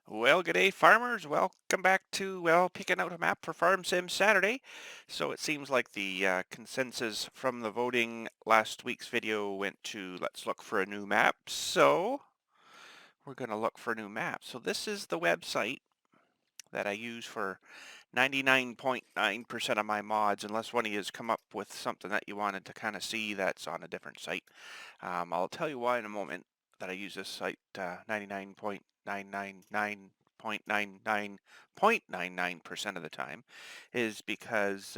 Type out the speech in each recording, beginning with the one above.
Well, good day, farmers. Welcome back to, picking out a map for Farm Sim Saturday. So it seems like the consensus from the voting last week's video went to let's look for a new map. So we're going to look for a new map. So this is the website that I use for 99.9% of my mods, unless one of you has come up with something that you wanted to kind of see that's on a different site. I'll tell you why in a moment that I use this site 99.999.99% of the time is because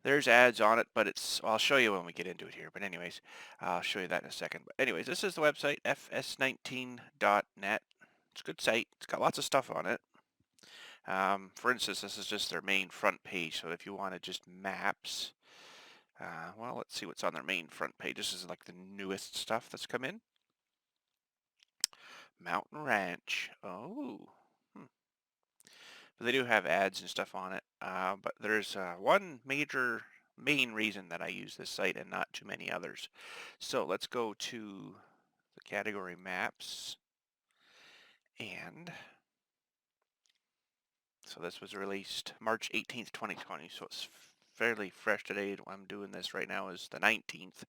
there's ads on it, but I'll show you when we get into it here. But anyways, I'll show you that in a second. But anyways, this is the website, fs19.net. It's a good site. It's got lots of stuff on it. For instance, this is just their main front page. So if you wanted just maps, well, let's see what's on their main front page. This is like the newest stuff that's come in. Mountain Ranch. Oh. Hmm. But they do have ads and stuff on it. But there's one main reason that I use this site and not too many others. So let's go to the category maps. And so this was released March 18th, 2020. So it's fairly fresh today. I'm doing this right now is the 19th.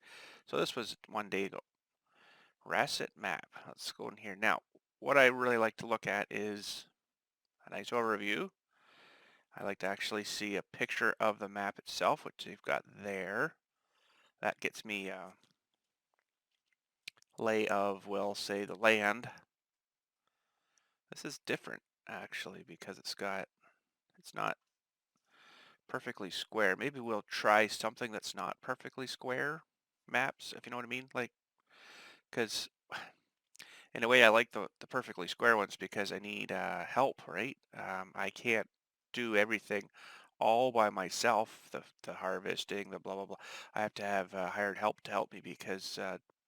So this was one day ago. Rasset map. Let's go in here. Now, what I really like to look at is a nice overview. I like to actually see a picture of the map itself, which they've got there. That gets me a lay of, well, say the land. This is different actually because it's not perfectly square. Maybe we'll try something that's not perfectly square maps, if you know what I mean. Like, because in a way I like the perfectly square ones because I need help, right? I can't do everything all by myself, the harvesting, the blah, blah, blah. I have to have hired help to help me because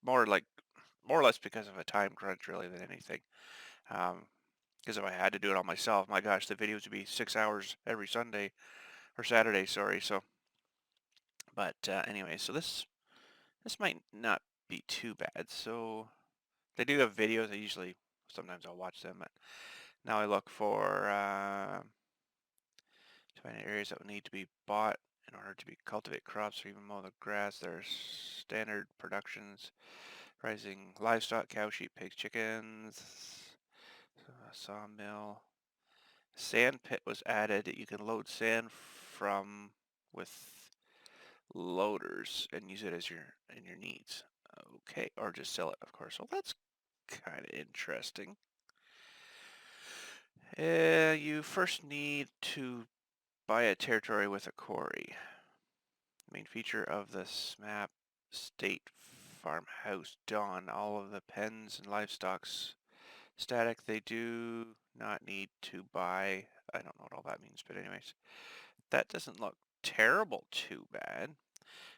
more like, more or less because of a time crunch really than anything. Because if I had to do it all myself, my gosh, the videos would be 6 hours every Sunday or Saturday, sorry. So, but anyway, so this might not be too bad. So they do have videos. Sometimes I'll watch them. But now I look for to find areas that would need to be bought in order to be cultivate crops or even mow the grass. There's standard productions, rising livestock, cow, sheep, pigs, chickens, sawmill. Sand pit was added. You can load sand from with loaders and use it as in your needs. Okay, or just sell it, of course. Well, that's kind of interesting. You first need to buy a territory with a quarry. Main feature of this map, state farmhouse Dawn. All of the pens and livestock's static. They do not need to buy. I don't know what all that means, but anyways, that doesn't look terrible too bad.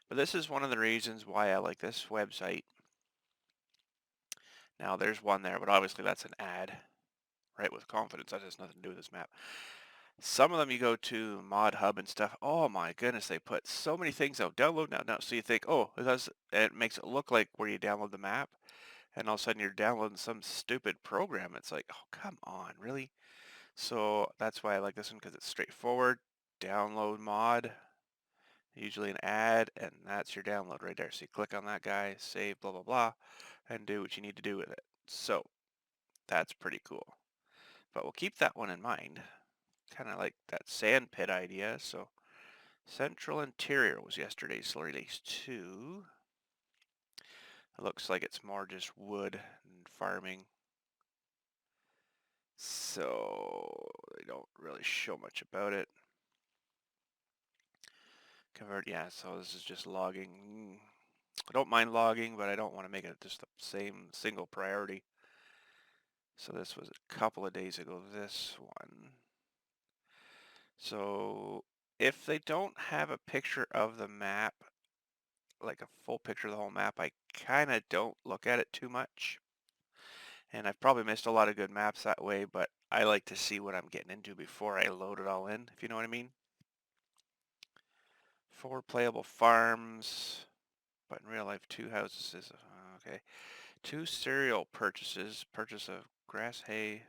But this is one of the reasons why I like this website. Now there's one there, but obviously that's an ad, right? With confidence, that has nothing to do with this map. Some of them you go to Mod Hub and stuff. Oh my goodness, they put so many things out. Download now. So you think, oh, it makes it look like where you download the map, and all of a sudden you're downloading some stupid program. It's like, oh, come on, really? So that's why I like this one because it's straightforward. Download mod, usually an ad, and that's your download right there. So you click on that guy, save, blah, blah, blah, and do what you need to do with it. So that's pretty cool. But we'll keep that one in mind. Kind of like that sand pit idea. So Central Interior was yesterday's release too. It looks like it's more just wood and farming. So they don't really show much about it. Yeah, so this is just logging. I don't mind logging, but I don't want to make it just the same single priority. So this was a couple of days ago, this one. So if they don't have a picture of the map, like a full picture of the whole map, I kind of don't look at it too much. And I've probably missed a lot of good maps that way, but I like to see what I'm getting into before I load it all in, if you know what I mean. 4 playable farms, but in real life 2 houses is, okay. 2 cereal purchases, purchase of grass, hay,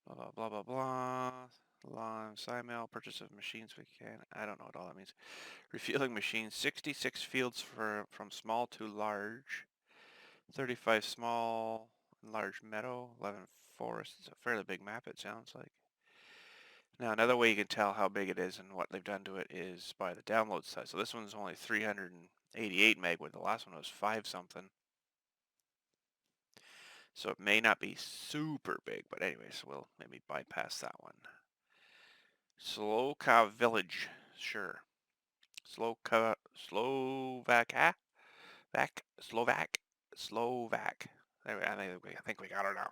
Blah, blah, blah, blah, blah. Lawn, side mail, purchase of machines we can. I don't know what all that means. Refueling machines, 66 fields from small to large. 35 small and large meadow, 11 forest. It's a fairly big map, it sounds like. Now, another way you can tell how big it is and what they've done to it is by the download size. So this one's only 388 meg, where the last one was 5 something. So it may not be super big, but anyways, we'll maybe bypass that one. Sloka Village, sure. Slovak. I think we got it now.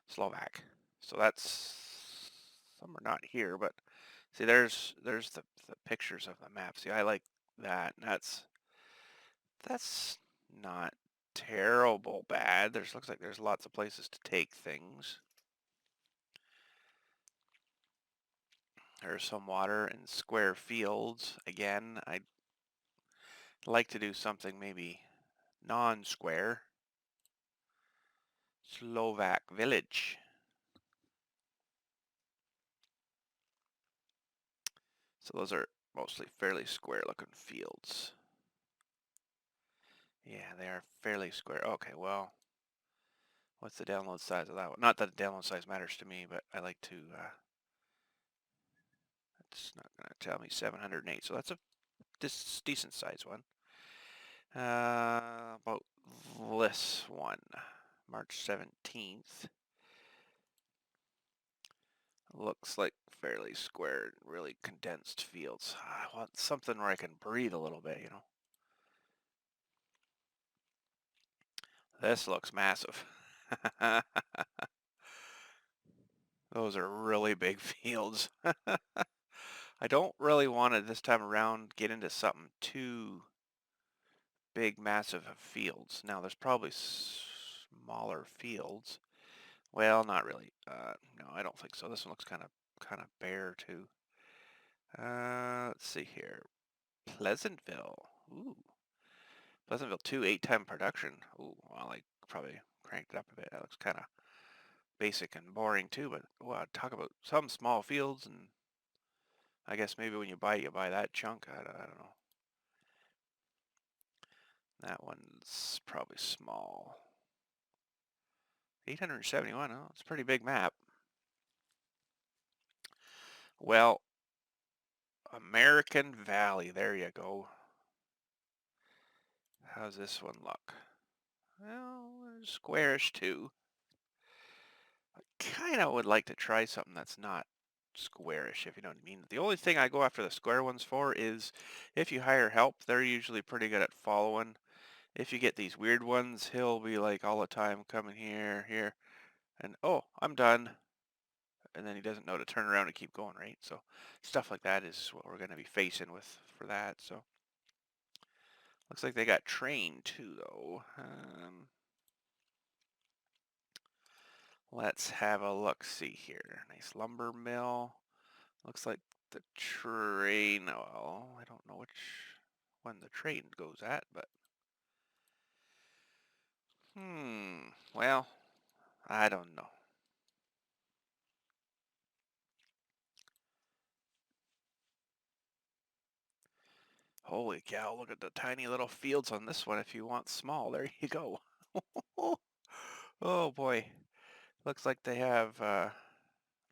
Slovak. So that's, some are not here, but see, there's the pictures of the map. See, I like that. That's not terrible bad. Looks like there's lots of places to take things. There's some water and square fields. Again, I'd like to do something maybe non-square. Slovak Village. So those are mostly fairly square looking fields. Yeah, they are fairly square. Okay, well, what's the download size of that one? Not that the download size matters to me, but I like to, it's not going to tell me 708. So that's a decent size one. About this one, March 17th. Looks like fairly square, really condensed fields. I want something where I can breathe a little bit, you know. This looks massive. Those are really big fields. I don't really want to this time around get into something too big, massive of fields. Now, there's probably smaller fields. Well, not really. No, I don't think so. This one looks kind of bare too. Let's see here. Pleasantville. Ooh. Pleasantville 2, 8-time production. Ooh, well, I probably cranked it up a bit. That looks kind of basic and boring too, but well, talk about some small fields, and I guess maybe when you buy it, you buy that chunk. I don't know. That one's probably small. 871, oh, it's a pretty big map. Well, American Valley, there you go. How's this one look? Well, squarish too. I kind of would like to try something that's not squarish, if you know what I mean. The only thing I go after the square ones for is if you hire help, they're usually pretty good at following. If you get these weird ones, he'll be like all the time coming here, here, and oh, I'm done. And then he doesn't know to turn around and keep going, right? So stuff like that is what we're going to be facing with for that. So looks like they got train too, though. Let's have a look-see here. Nice lumber mill. Looks like the train, well, I don't know which one the train goes at, but well, I don't know. Holy cow, look at the tiny little fields on this one if you want small. There you go. Oh boy. Looks like they have a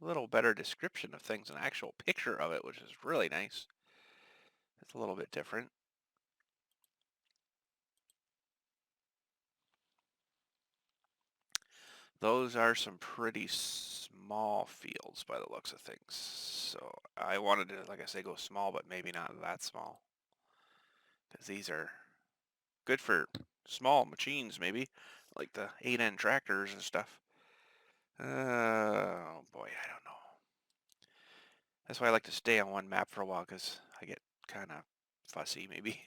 little better description of things, an actual picture of it, which is really nice. It's a little bit different. Those are some pretty small fields by the looks of things. So I wanted to, like I say, go small, but maybe not that small. Because these are good for small machines, maybe, like the 8N tractors and stuff. Oh boy, I don't know. That's why I like to stay on one map for a while, because I get kind of fussy, maybe.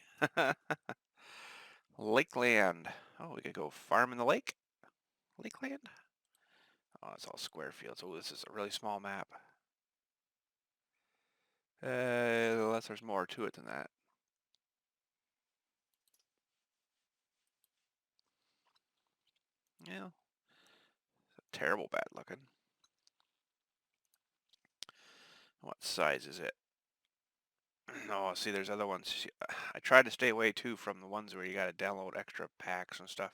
Lakeland. Oh, we could go farm in the lake? Lakeland? Oh, it's all square fields. Oh, this is a really small map. Unless there's more to it than that. Yeah. Terrible bad looking. What size is it? No, see, there's other ones. I tried to stay away too from the ones where you got to download extra packs and stuff.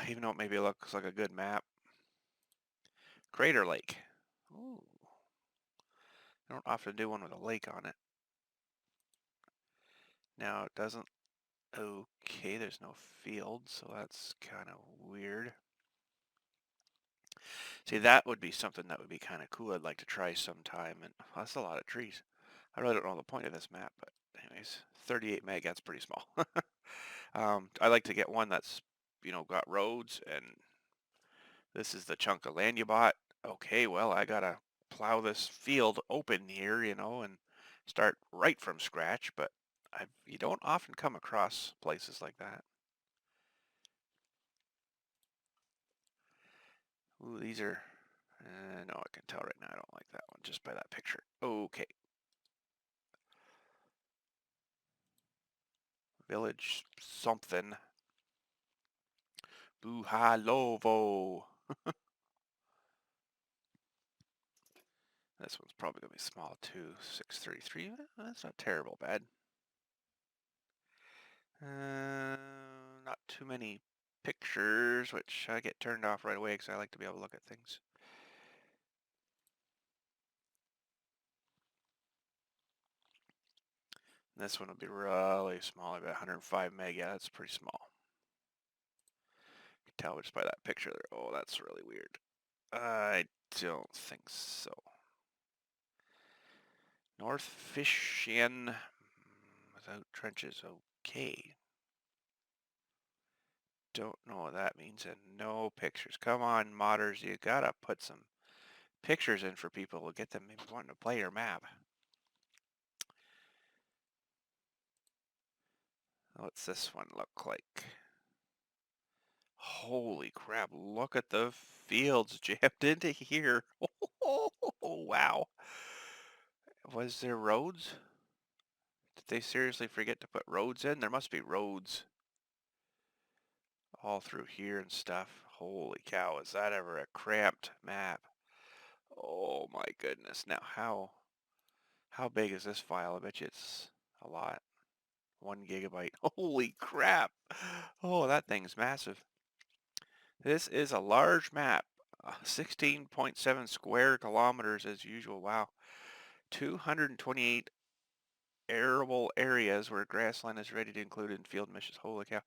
Even though it maybe looks like a good map. Crater Lake. Ooh. I don't often do one with a lake on it. Now it doesn't. Okay, there's no field, so that's kind of weird. See, that would be something that would be kind of cool. I'd like to try sometime. And well, that's a lot of trees. I really don't know the point of this map, but anyways, 38 meg, that's pretty small. I like to get one that's, got roads, and this is the chunk of land you bought. Okay, well, I gotta plow this field open here, and start right from scratch, but you don't often come across places like that. Ooh, these are, no, I can tell right now I don't like that one just by that picture. Okay. Village something. Buhalovo. This one's probably going to be small too. 633. That's not terrible bad. Not too many pictures, which I get turned off right away because I like to be able to look at things. This one will be really small. About 105 meg. Yeah, that's pretty small. You can tell just by that picture there. Oh, that's really weird. I don't think so. North Fishian without trenches. Okay. Don't know what that means, and no pictures. Come on, modders, you gotta put some pictures in for people to get them maybe wanting to play your map. What's this one look like? Holy crap, look at the fields jammed into here. Oh, wow. Was there roads? Did they seriously forget to put roads in? There must be roads all through here and stuff. Holy cow, is that ever a cramped map? Oh my goodness. Now, how big is this file? I bet you it's a lot. 1 GB. Holy crap. Oh, that thing's massive. This is a large map. 16.7 square kilometers as usual. Wow. 228 arable areas where grassland is ready to include in field missions. Holy cow.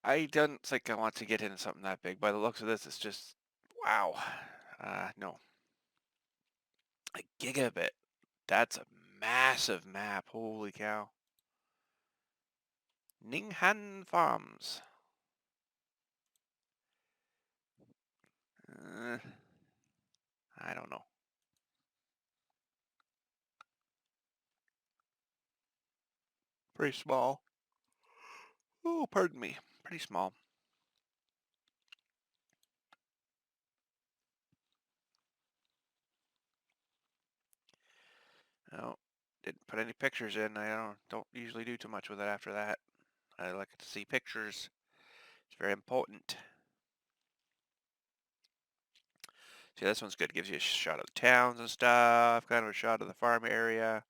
I don't think I want to get into something that big. By the looks of this, it's just, wow. No. A gigabit. That's a massive map. Holy cow. Ninghan Farms. Uh, I don't know. Pretty small. Oh, pardon me. Pretty small. No, didn't put any pictures in. I don't usually do too much with it after that. I like to see pictures. It's very important. See, this one's good. Gives you a shot of the towns and stuff, kind of a shot of the farm area.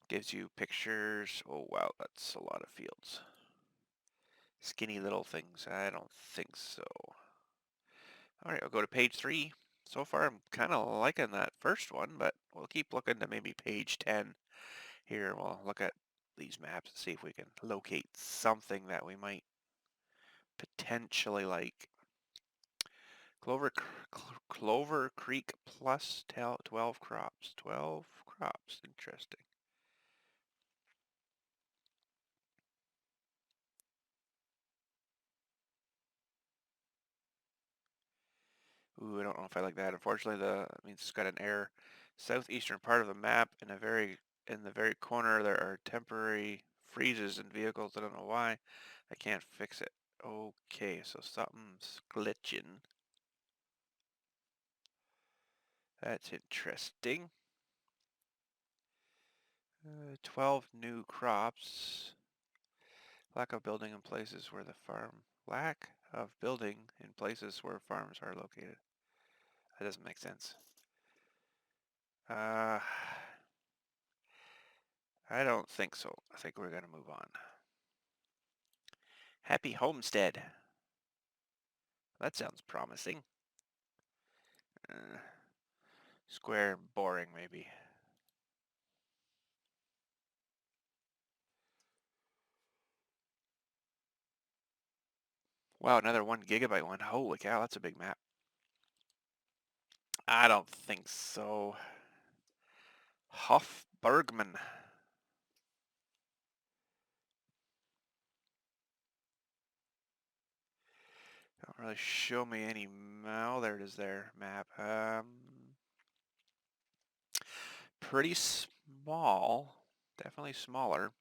Gives you pictures. Oh, wow, that's a lot of fields. Skinny little things. I don't think so. All right, I'll go to page 3. So far, I'm kind of liking that first one, but we'll keep looking to maybe page 10 here. We'll look at these maps and see if we can locate something that we might potentially like. Clover Creek plus 12 crops. 12 crops. Interesting. Ooh, I don't know if I like that. Unfortunately, it means it's got an error. Southeastern part of the map, in the very corner, there are temporary freezes in vehicles. I don't know why. I can't fix it. Okay, so something's glitching. That's interesting. 12 new crops. Lack of building in places where the farm. Lack of building in places where farms are located. That doesn't make sense. Uh, I don't think so. I think we're going to move on. Happy Homestead. That sounds promising. Uh, square and boring, maybe. Wow, another 1 GB one. Holy cow, that's a big map. I don't think so. Huff Bergman. Don't really show me any. Oh, there it is there, map. Pretty small. Definitely smaller.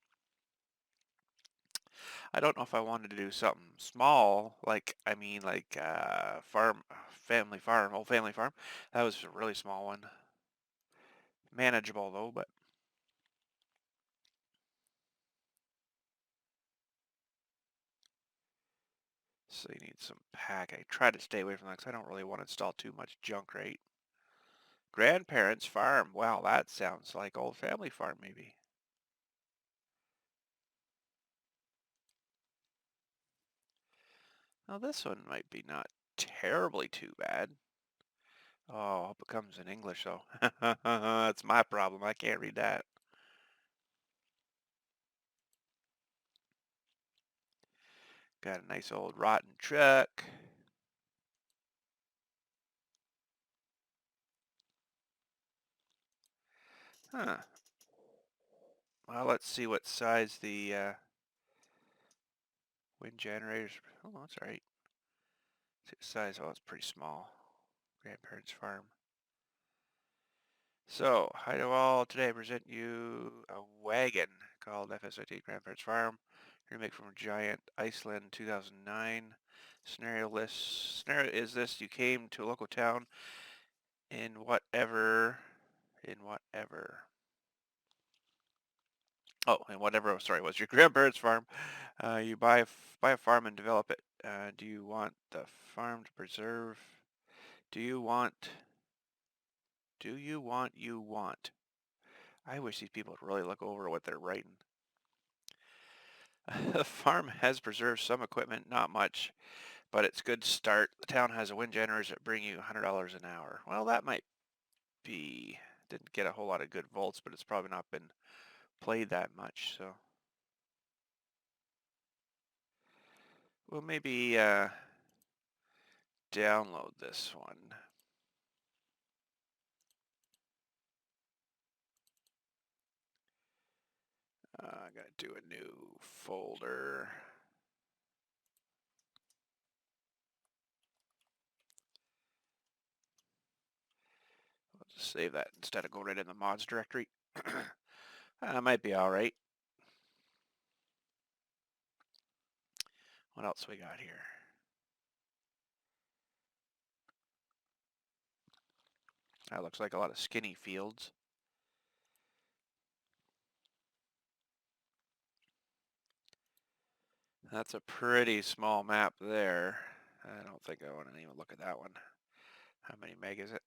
I don't know if I wanted to do something small, like, I mean, like, farm, family farm, old family farm. That was a really small one. Manageable though, but so you need some pack. I try to stay away from that because I don't really want to install too much junk, right? Grandparents farm. Wow, that sounds like old family farm maybe. Now this one might be not terribly too bad. Oh, I hope it comes in English though. That's my problem. I can't read that. Got a nice old rotten truck. Huh. Well, let's see what size the wind generators. Oh, that's all right. See the size. Oh, it's pretty small. Grandparents' farm. So, hi to all. Today I present you a wagon called FSIT Grandparents Farm. Remake from Giant Iceland 2009. Scenario list. Scenario is this. You came to a local town in whatever. Oh, and whatever, sorry, was your grandparents' farm. You buy a farm and develop it. Do you want the farm to preserve? Do you want? You want? I wish these people would really look over what they're writing. The farm has preserved some equipment, not much, but it's a good start. The town has a wind generators that bring you $100 an hour. Well, that might be, didn't get a whole lot of good volts, but it's probably not been played that much, so we'll maybe download this one. I gotta do a new folder. I'll just save that instead of going right in the mods directory. Might be all right. What else we got here? That looks like a lot of skinny fields. That's a pretty small map there. I don't think I want to even look at that one. How many meg is it?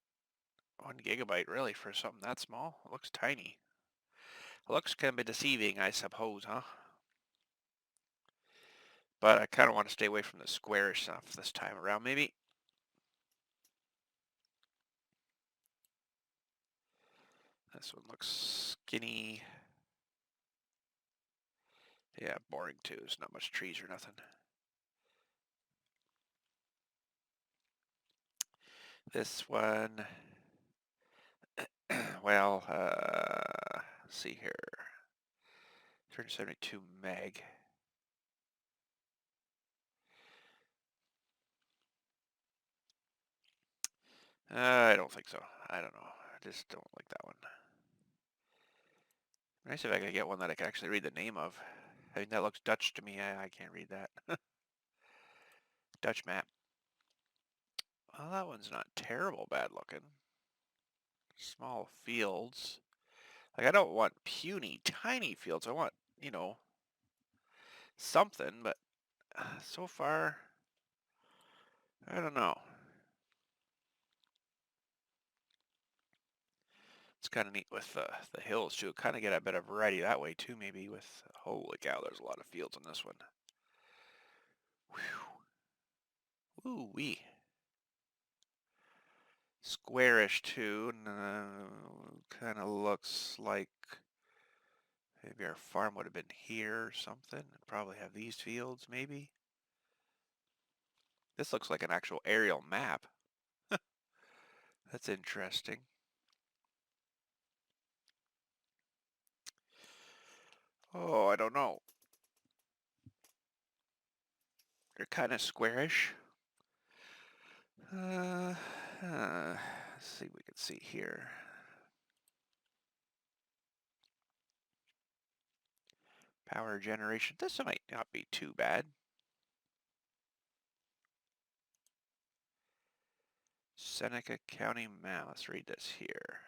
1 GB, really, for something that small? It looks tiny. It looks kind of deceiving, I suppose, huh? But I kind of want to stay away from the squarish stuff this time around, maybe. This one looks skinny. Yeah, boring too. There's not much trees or nothing. This one, well, let's see here. 372 meg. I don't think so. I don't know. I just don't like that one. Nice if I could get one that I can actually read the name of. I mean, that looks Dutch to me. I can't read that. Dutch map. Well, that one's not terrible bad looking. Small fields. Like, I don't want puny, tiny fields. I want, you know, something, but so far, I don't know. It's kind of neat with the hills too. Kind of get a bit of variety that way too, maybe with, holy cow, there's a lot of fields on this one. Whew. Ooh wee. Squarish too, and kind of looks like maybe our farm would have been here or something, and probably have these fields maybe. This looks like an actual aerial map. That's interesting. Oh, I don't know. They're kind of squarish. Let's see what we can see here. Power generation. This might not be too bad. Seneca County map. Let's read this here.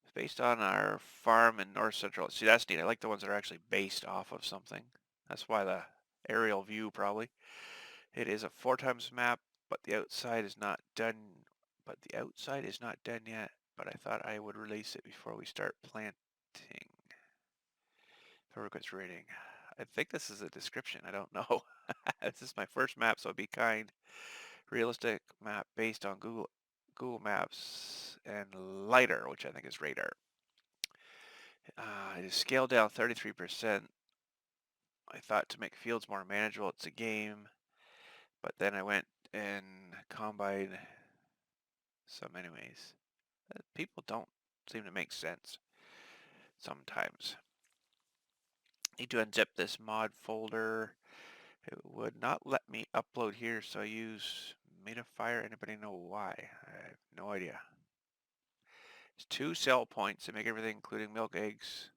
It's based on our farm in North Central. See, that's neat. I like the ones that are actually based off of something. That's why the aerial view probably. It is a 4x map, but the outside is not done. Yet. But I thought I would release it before we start planting. Request rating. I think this is a description. I don't know. This is my first map, so be kind. Realistic map based on Google Maps and LiDAR, which I think is radar. It is scaled down 33%. I thought to make fields more manageable, it's a game. But then I went and combined some anyways. People don't seem to make sense sometimes. Need to unzip this mod folder. It would not let me upload here, so I use Metafire. Anybody know why? I have no idea. It's 2 sell points to make everything including milk, eggs.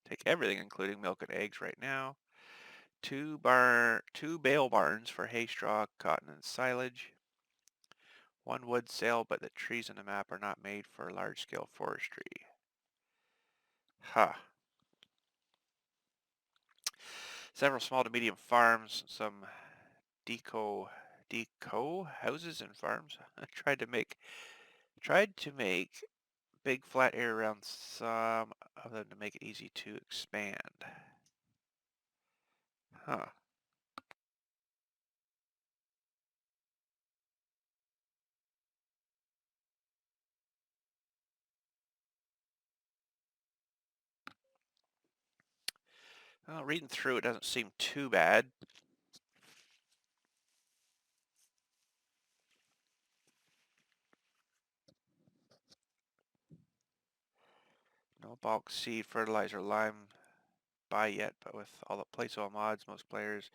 Take everything including milk and eggs right now. 2 bale barns for hay, straw, cotton, and silage. 1 wood sale, but the trees on the map are not made for large-scale forestry. Huh. Several small to medium farms, some deco houses and farms. I tried to make big flat area around some of them to make it easy to expand. Huh. Well, reading through it doesn't seem too bad. No bulk seed, fertilizer, lime buy yet, but with all the place oil mods, most players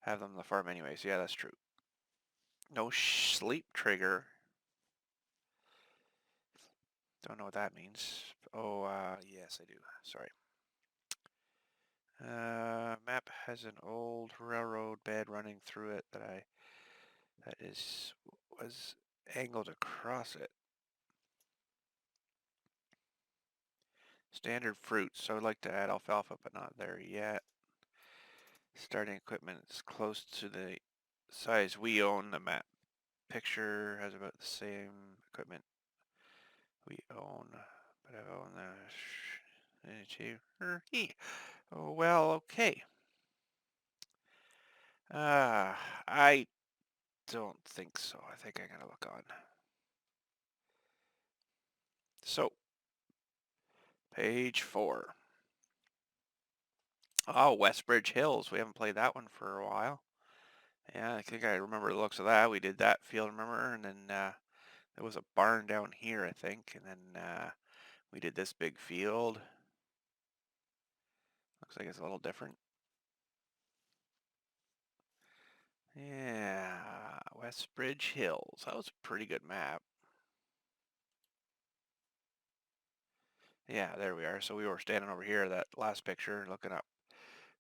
have them on the farm anyways. Yeah, that's true. No sleep trigger. Don't know what that means. Oh, yes, I do. Sorry. Map has an old railroad bed running through it was angled across it. Standard fruits. So I would like to add alfalfa, but not there yet. Starting equipment is close to the size we own. The map picture has about the same equipment we own, but I own the. Oh well, okay. I don't think so. I think I gotta look on. So, page 4. Oh, Westbridge Hills. We haven't played that one for a while. Yeah, I think I remember the looks of that. We did that field, remember? And then there was a barn down here, I think. And then we did this big field. Looks like it's a little different. Yeah, Westbridge Hills. That was a pretty good map. Yeah, there we are. So we were standing over here, that last picture, looking up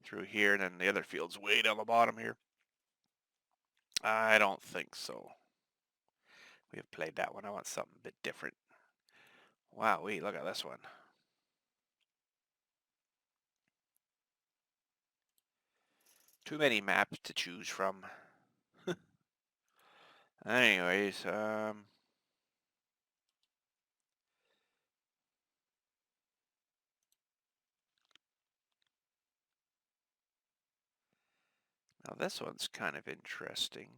through here, and then the other field's way down the bottom here. I don't think so. We have played that one. I want something a bit different. Wow, wait, look at this one. Too many maps to choose from. Anyways, Now this one's kind of interesting.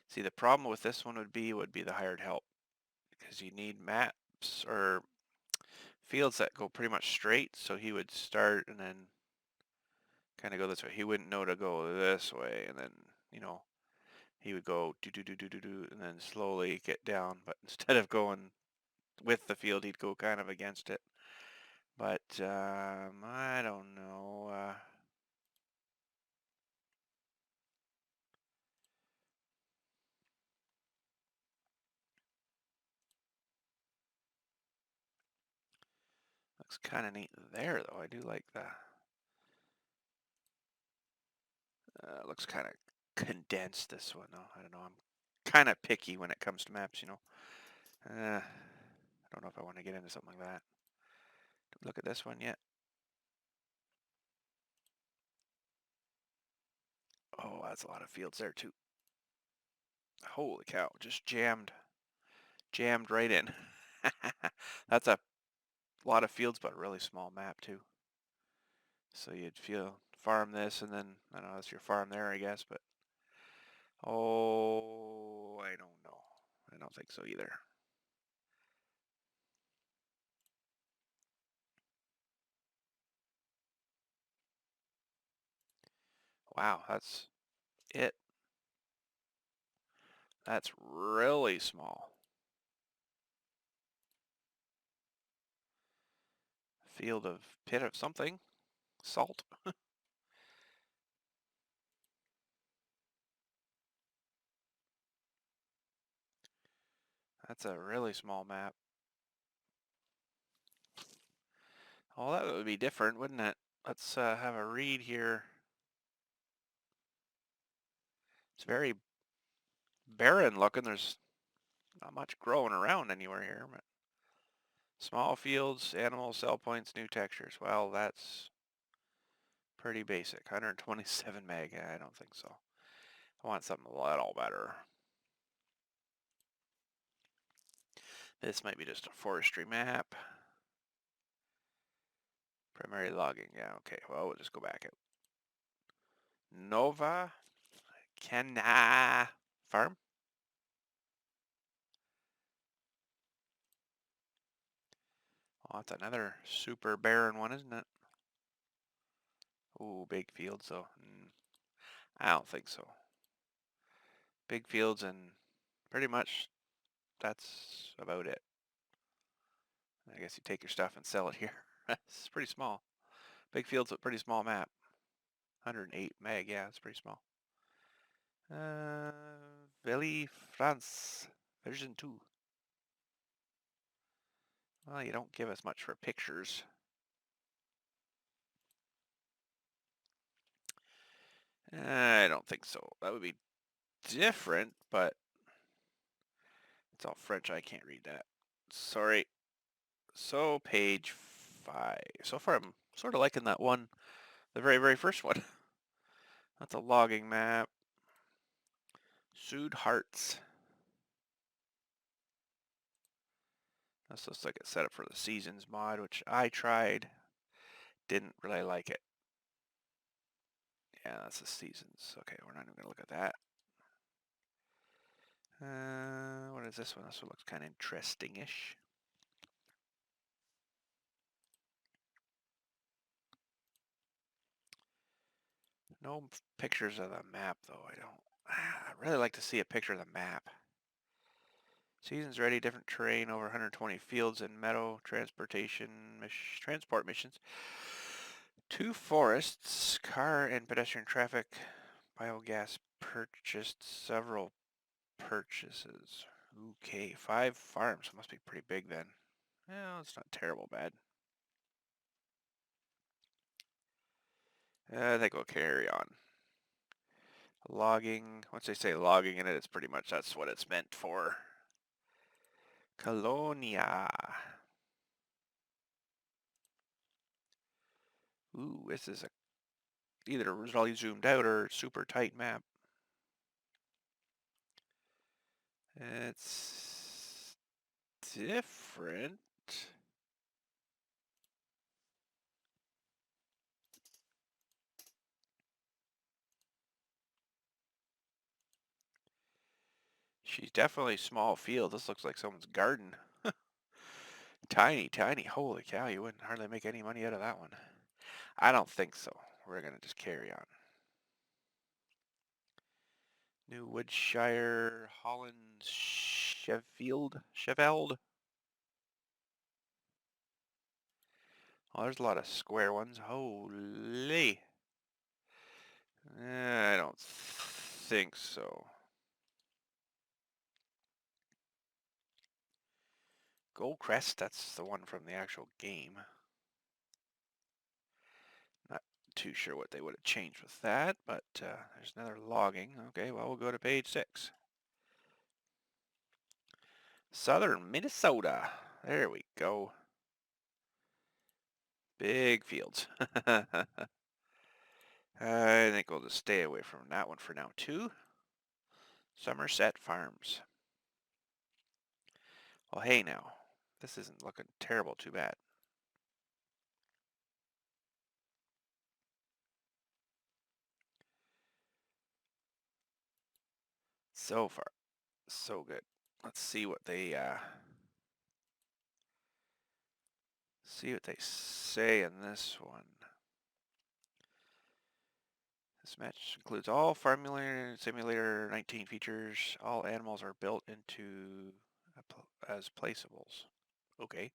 See, the problem with this one would be the hired help, because you need maps or fields that go pretty much straight, so he would start and then kind of go this way. He wouldn't know to go this way, and then, you know, he would go do do do do do do, and then slowly get down. But instead of going with the field, he'd go kind of against it. But I don't know. Looks kind of neat there, though. I do like the. Looks kind of condensed, this one, though. I don't know. I'm kind of picky when it comes to maps, you know. I don't know if I want to get into something like that. Look at this one yet. Oh, that's a lot of fields there, too. Holy cow, just jammed right in. That's a lot of fields, but a really small map, too. So you'd farm this, and then, I don't know, that's your farm there, I guess, but oh, I don't know. I don't think so either. Wow, that's it. That's really small. Field of pit of something. Salt. That's a really small map. Oh, that would be different, wouldn't it? Let's have a read here. It's very barren looking. There's not much growing around anywhere here. But small fields, animals, cell points, new textures. Well, that's pretty basic. 127 meg. I don't think so. I want something a little better. This might be just a forestry map. Primary logging. Yeah, okay. Well, we'll just go back out. Nova Cana Farm. Oh, that's another super barren one, isn't it? Ooh, big fields, though. I don't think so. Big fields, and pretty much that's about it. I guess you take your stuff and sell it here. It's pretty small. Big fields, a pretty small map. 108 meg, yeah, it's pretty small. Valley France, version 2. Well, you don't give us much for pictures. I don't think so. That would be different, but it's all French. I can't read that. Sorry. So, page 5. So far, I'm sort of liking that one, the very, very first one. That's a logging map. Sud Hearts. This looks like it's set up for the Seasons mod, which I tried. Didn't really like it. Yeah, that's the Seasons. Okay, we're not even going to look at that. What is this one? This one looks kind of interesting-ish. No pictures of the map, though. I'd really like to see a picture of the map. Seasons ready, different terrain, over 120 fields and meadow, transport missions. 2 forests, car and pedestrian traffic, biogas purchased, several purchases. Okay, 5 farms. Must be pretty big then. Well, it's not terrible bad. I think we'll carry on. Logging. Once they say logging in it, it's pretty much that's what it's meant for. Colonia. Ooh, this is either really zoomed out or super tight map. It's different. She's definitely small field. This looks like someone's garden. Tiny, tiny. Holy cow, you wouldn't hardly make any money out of that one. I don't think so. We're going to just carry on. New Woodshire, Holland, Sheffield. Oh, there's a lot of square ones. Holy. I don't think so. Goldcrest, that's the one from the actual game. Not too sure what they would have changed with that, but there's another logging. Okay, well, we'll go to page 6. Southern Minnesota. There we go. Big fields. I think we'll just stay away from that one for now, too. Somerset Farms. Well, hey now. This isn't looking terrible too bad. So far, so good. Let's see what they say in this one. This match includes all Farming Simulator 19 features. All animals are built into as placeables. Okay.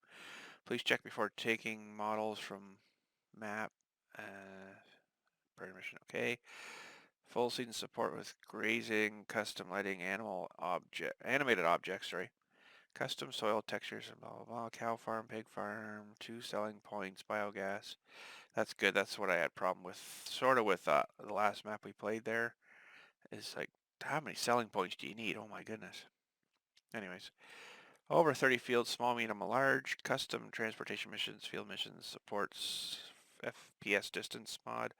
Please check before taking models from map. Permission. Okay. Full season support with grazing, custom lighting, animated objects. Sorry. Custom soil textures and blah blah blah. Cow farm, pig farm, 2 selling points, biogas. That's good. That's what I had problem with, sort of with the last map we played there. Is like, how many selling points do you need? Oh my goodness. Anyways, over 30 fields, small, medium, large, custom transportation missions, field missions, supports FPS distance mod.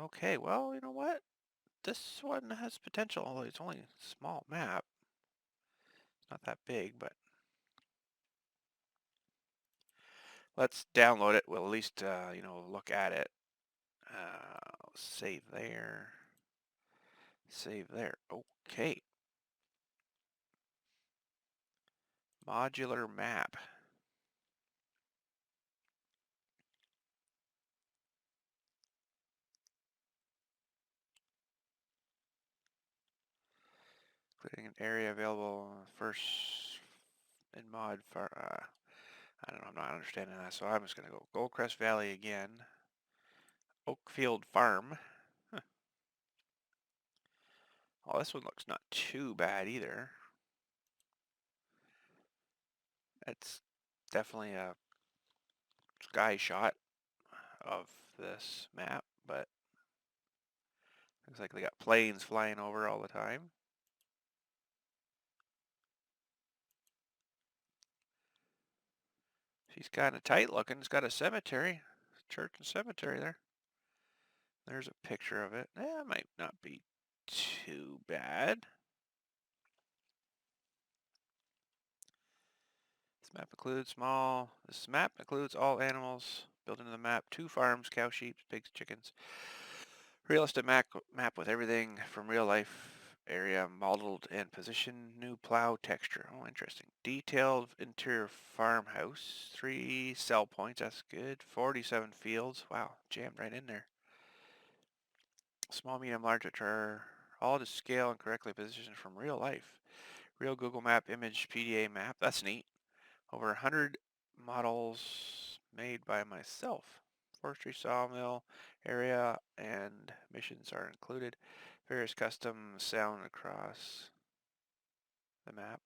Okay, well, you know what? This one has potential, although it's only a small map. It's not that big, but let's download it. We'll at least, look at it. Save there. Save there. Okay. Modular map. Including an area available first in mod for, I don't know, I'm not understanding that, so I'm just going to go Goldcrest Valley again. Oakfield Farm. Huh. Oh, this one looks not too bad either. It's definitely a sky shot of this map, but looks like they got planes flying over all the time. She's kind of tight looking. It's got a cemetery, church and cemetery there. There's a picture of it. It might not be too bad. This map includes all animals built into the map. 2 farms, cow, sheep, pigs, chickens. Realistic map with everything from real life area modeled and position. New plow texture. Oh, interesting. Detailed interior farmhouse. 3 sell points. That's good. 47 fields. Wow, jammed right in there. Small, medium, large, which are all to scale and correctly positioned from real life. Real Google Map image PDA map. That's neat. Over 100 models made by myself. Forestry sawmill area and missions are included. Various custom sound across the map.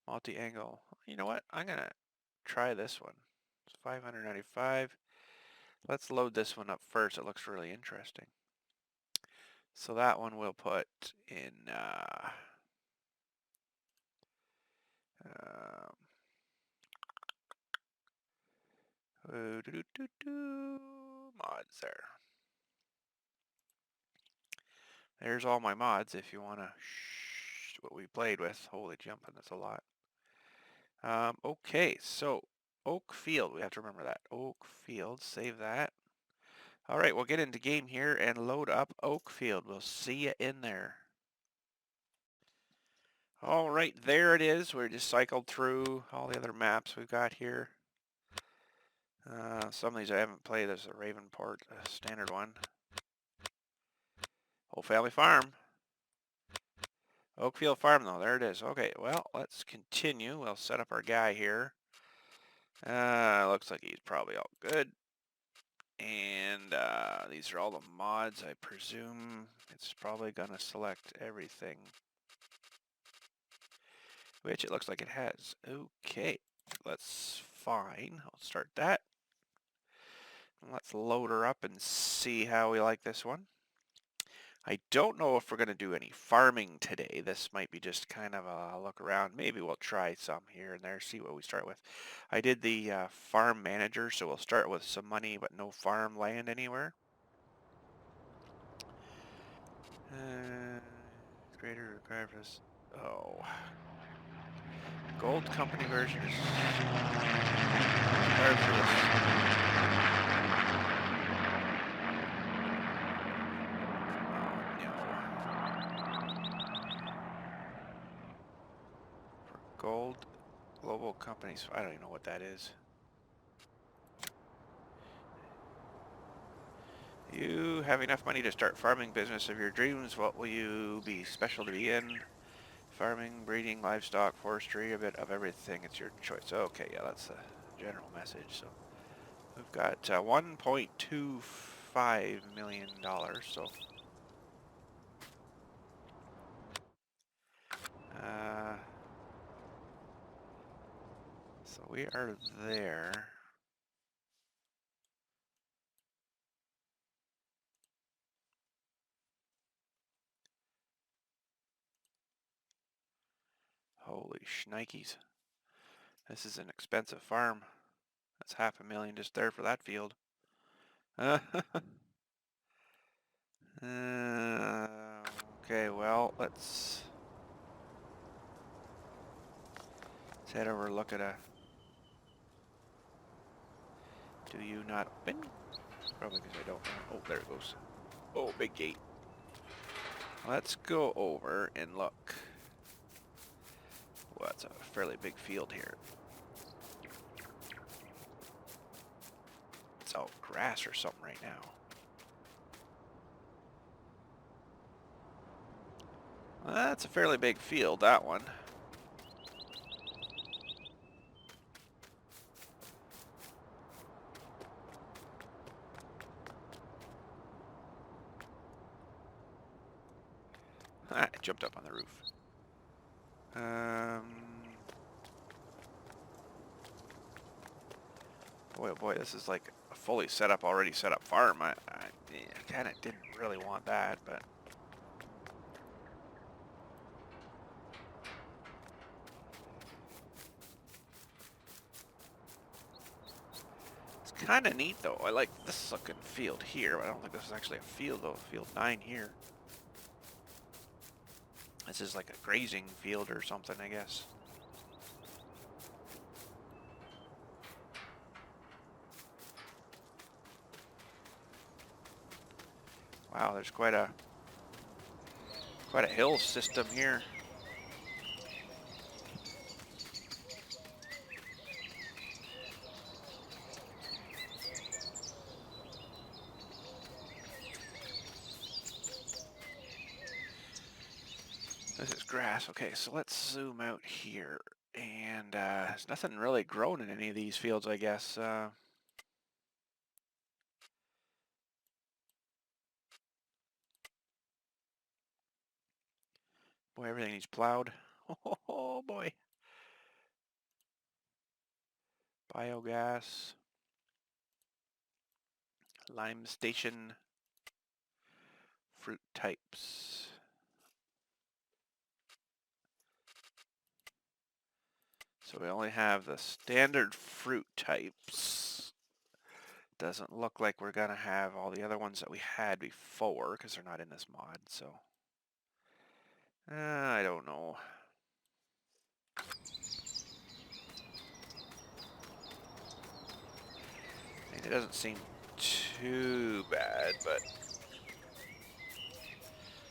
Multi-angle. You know what? I'm going to try this one. It's 595. Let's load this one up first. It looks really interesting. So that one we'll put in um, mods there. There's all my mods if you want to what we played with. Holy jumping, that's a lot. Okay, so Oak Field, we have to remember that. Oak Field, save that. All right, we'll get into game here and load up Oak Field. We'll see you in there. All right, there it is. We just cycled through all the other maps we've got here. Some of these I haven't played. There's a Ravenport, a standard one. Whole Family Farm. Oakfield Farm, though. There it is. Okay, well, let's continue. We'll set up our guy here. Looks like he's probably all good. And these are all the mods, I presume. It's probably going to select everything, which it looks like it has. Okay, let's fine. I'll start that. Let's load her up and see how we like this one. I don't know if we're going to do any farming today. This might be just kind of a look around. Maybe we'll try some here and there, see what we start with. I did the farm manager, so we'll start with some money but no farm land anywhere. Greater required for this. Oh. Gold company version is required for this. Gold global companies. I don't even know what that is. You have enough money to start farming business of your dreams. What will you be special to be in? Farming, breeding, livestock, forestry, a bit of everything. It's your choice. Okay, yeah, that's the general message. So we've got $1.25 million. So so we are there. Holy shnikes. This is an expensive farm. That's $500,000 just there for that field. Okay, well, let's head over and look at a... Do you not open? Probably because I don't know. Oh, there it goes. Oh, big gate. Let's go over and look. Well, that's a fairly big field here. It's all grass or something right now. Well, that's a fairly big field, that one. I jumped up on the roof. Boy, oh boy, this is like a fully set up, already set up farm. I kind of didn't really want that, but... It's kind of neat, though. I like this looking field here, but I don't think this is actually a field, though. Field 9 here. This is like a grazing field or something, I guess. Wow, there's quite a hill system here. This is grass. Okay, so let's zoom out here. And there's nothing really grown in any of these fields, I guess. Boy, everything needs plowed. Oh boy. Biogas. Lime station. Fruit types. So we only have the standard fruit types. Doesn't look like we're gonna have all the other ones that we had before because they're not in this mod, so I don't know. I mean, it doesn't seem too bad, but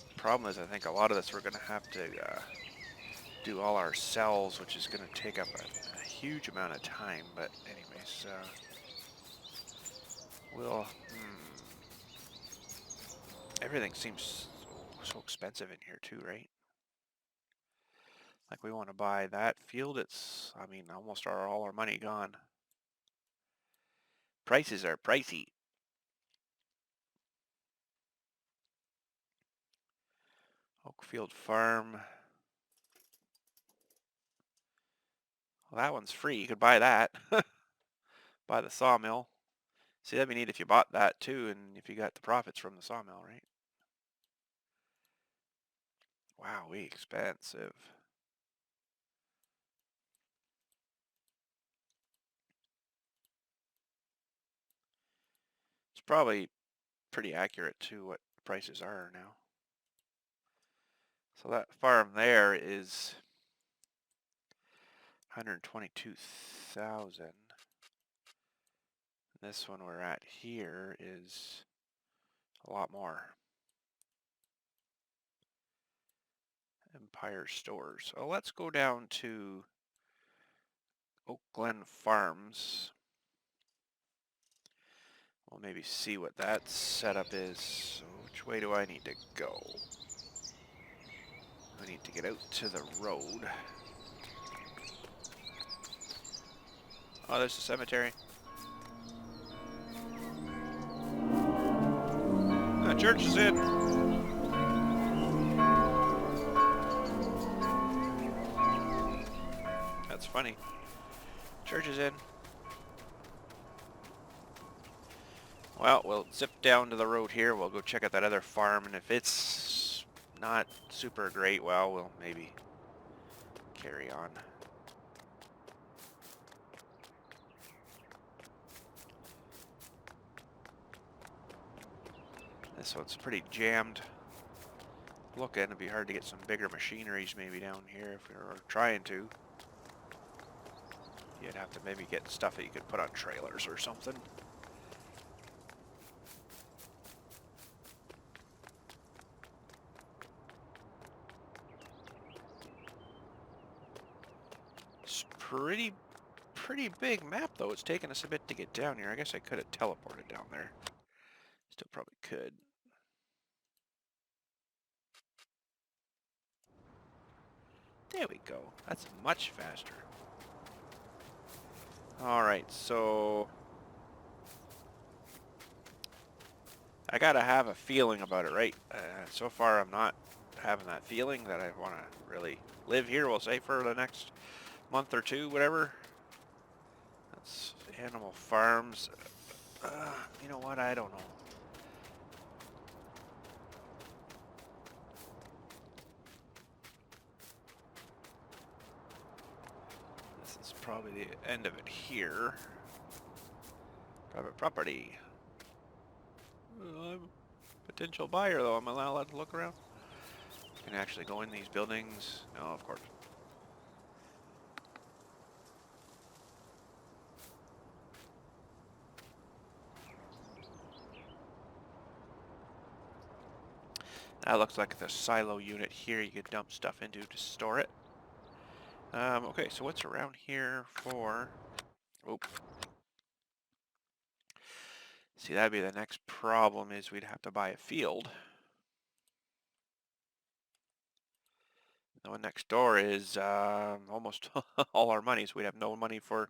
the problem is I think a lot of this we're gonna have to do all our cells, which is going to take up a huge amount of time. But anyways, we'll... Everything seems so expensive in here too, right? Like we want to buy that field. It's, I mean, almost all our money gone. Prices are pricey. Oakfield Farm. Well, that one's free. You could buy that. Buy the sawmill. See, that'd be neat if you bought that too, and if you got the profits from the sawmill, right? Wow, expensive. It's probably pretty accurate to what prices are now. So that farm there is 122,000. This one we're at here is a lot more. Empire Stores. So let's go down to Oak Glen Farms. We'll maybe see what that setup is. So which way do I need to go? I need to get out to the road. Oh, there's the cemetery. The church is in. That's funny. Church is in. Well, we'll zip down to the road here. We'll go check out that other farm, and if it's not super great, well, we'll maybe carry on. This one's pretty jammed. Looking, it'd be hard to get some bigger machineries maybe down here if we were trying to. You'd have to maybe get stuff that you could put on trailers or something. It's pretty big map though. It's taken us a bit to get down here. I guess I could have teleported down there. Still probably could. There we go. That's much faster. Alright, so I gotta have a feeling about it, right? So far I'm not having that feeling that I want to really live here, we'll say, for the next month or two, whatever. That's Animal Farms. You know what? I don't know. This is probably the end of it here. Private property. I'm a potential buyer, though. Am I allowed to look around? Can I actually go in these buildings? No, of course. That looks like the silo unit here you could dump stuff into to store it. Okay, so what's around here for... Oh. See, that'd be the next problem is we'd have to buy a field. The one next door is almost all our money, so we'd have no money for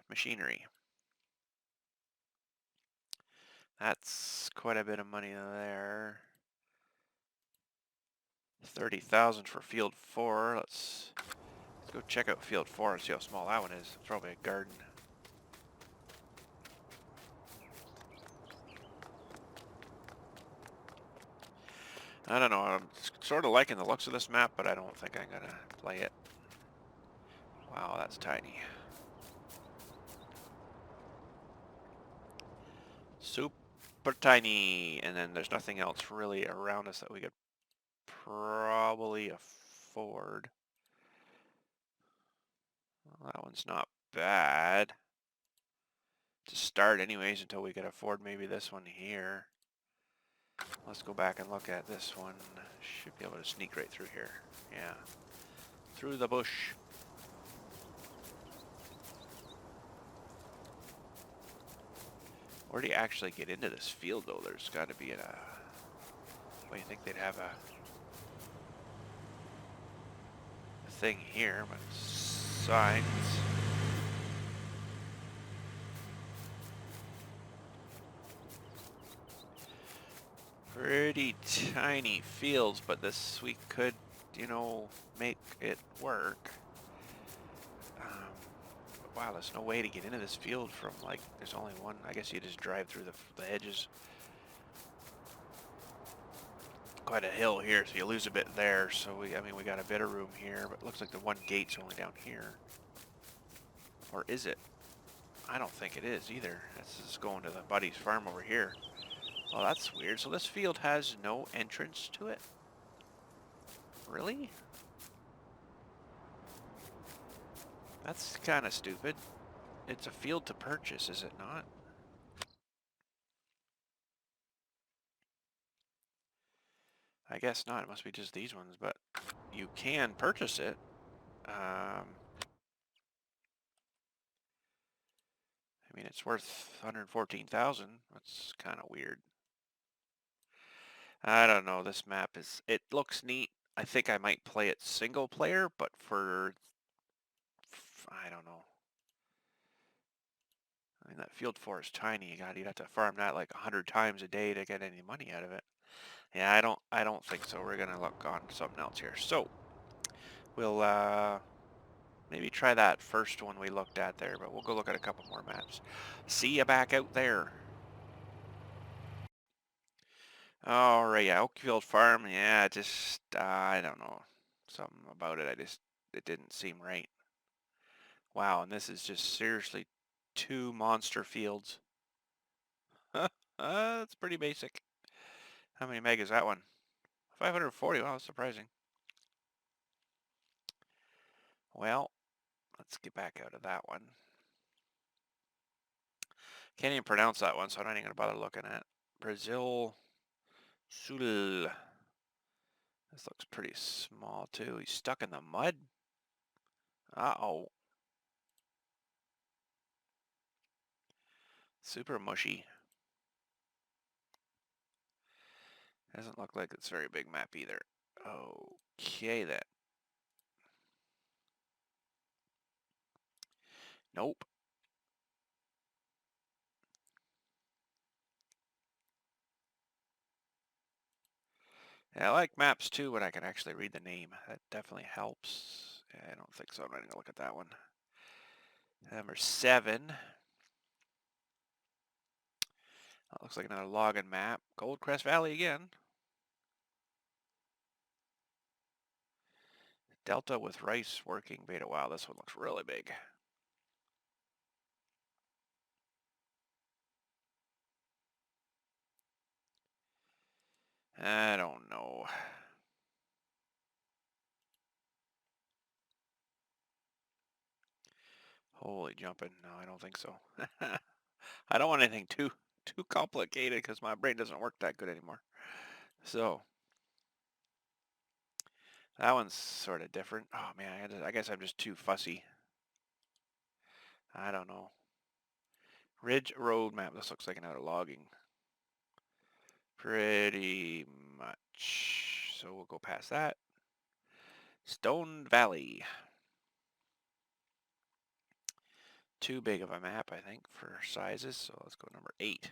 machinery. That's quite a bit of money there. 30,000 for field 4. Let's go check out field 4 and see how small that one is. It's probably a garden. I don't know. I'm sort of liking the looks of this map, but I don't think I'm gonna play it. Wow, that's tiny. Super tiny. And then there's nothing else really around us that we could probably afford. Well, that one's not bad to start anyways until we could afford maybe this one here. Let's go back and look at this one. Should be able to sneak right through here. Yeah. Through the bush. Where do you actually get into this field, though? There's got to be a... Well, you think they'd have a thing here, but signs. Pretty tiny fields, but this we could, you know, make it work. Wow, there's no way to get into this field from, like, there's only one. I guess you just drive through the hedges. Quite a hill here, so you lose a bit there. So I mean, we got a bit of room here, but it looks like the one gate's only down here. Or is it? I don't think it is either. This is going to the buddy's farm over here. Well, that's weird. So this field has no entrance to it? Really? That's kind of stupid. It's a field to purchase, is it not? I guess not. It must be just these ones, but you can purchase it. I mean, it's worth 114,000. That's kind of weird. I don't know. This map is, it looks neat. I think I might play it single player, but I don't know. I mean, that field 4 is tiny. You'd have to farm that like 100 times a day to get any money out of it. Yeah, I don't think so. We're gonna look on something else here. So we'll maybe try that first one we looked at there, but we'll go look at a couple more maps. See you back out there. All right, yeah, Oakfield Farm. Yeah, just I don't know, something about it. It didn't seem right. Wow, and this is just seriously 2 monster fields. That's pretty basic. How many meg is that one? 540. Wow, that's surprising. Well, let's get back out of that one. Can't even pronounce that one, so I'm not even gonna bother looking at. Brazil Sul. This looks pretty small too. He's stuck in the mud. Uh-oh. Super mushy. Doesn't look like it's a very big map either. Okay then. Nope. Yeah, I like maps too when I can actually read the name. That definitely helps. Yeah, I don't think so. I'm not gonna look at that one. Number 7. That looks like another login map. Goldcrest Valley again. Delta with rice working beta. Wow, this one looks really big. I don't know. Holy jumping. No, I don't think so. I don't want anything too complicated because my brain doesn't work that good anymore. So that one's sort of different. Oh man, I guess I'm just too fussy. I don't know. Ridge Road map. This looks like another logging. Pretty much. So we'll go past that. Stone Valley. Too big of a map, I think, for sizes. So let's go number 8.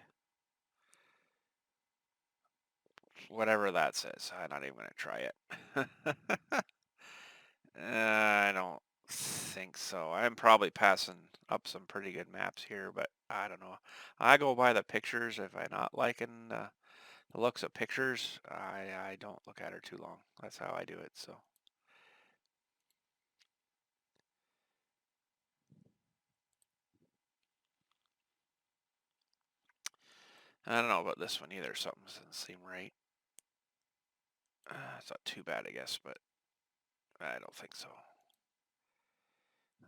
Whatever that says. I'm not even going to try it. I don't think so. I'm probably passing up some pretty good maps here, but I don't know. I go by the pictures. If I'm not liking the looks of pictures, I don't look at her too long. That's how I do it. So I don't know about this one either. Something doesn't seem right. It's not too bad, I guess, but I don't think so.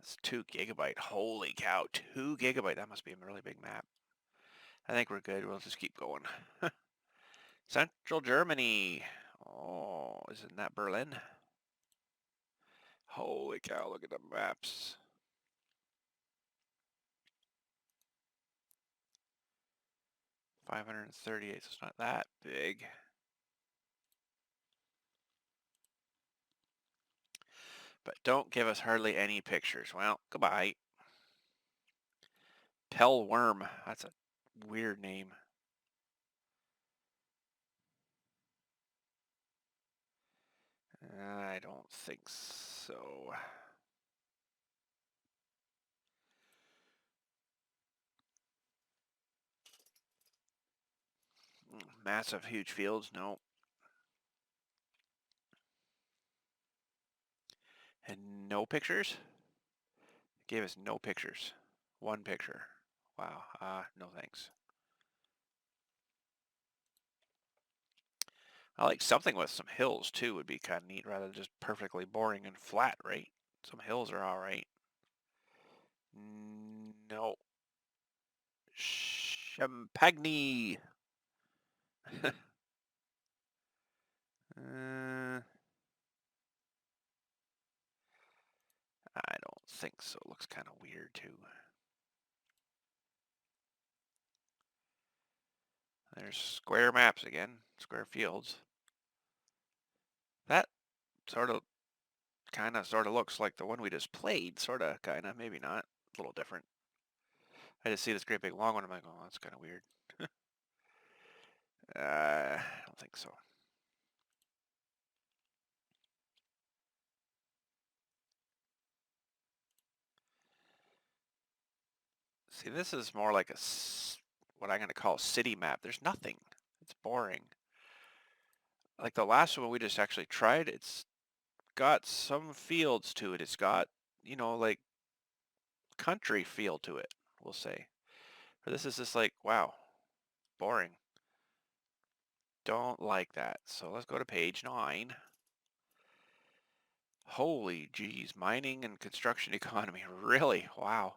It's 2 gigabyte. Holy cow, 2 gigabyte. That must be a really big map. I think we're good. We'll just keep going. Central Germany. Oh, isn't that Berlin? Holy cow, look at the maps. .538, so it's not that big. But don't give us hardly any pictures. Well, goodbye. Pellworm. That's a weird name. I don't think so. Massive, huge fields. No. And no pictures? Gave us no pictures. One picture. Wow. No thanks. I like something with some hills too would be kind of neat rather than just perfectly boring and flat, right? Some hills are all right. No. Champagne. I don't think so. It looks kind of weird too. There's square maps again. Square fields. That sort of sort of looks like the one we just played. Sort of, kind of, maybe not. A little different. I just see this great big long one. I'm like, oh, that's kind of weird. I don't think so. See, this is more like what I'm going to call a city map. There's nothing. It's boring. Like the last one we just actually tried, it's got some fields to it. It's got, like country feel to it, we'll say. But this is just like, wow, boring. Don't like that. So let's go to page 9. Holy geez, mining and construction economy. Really? Wow.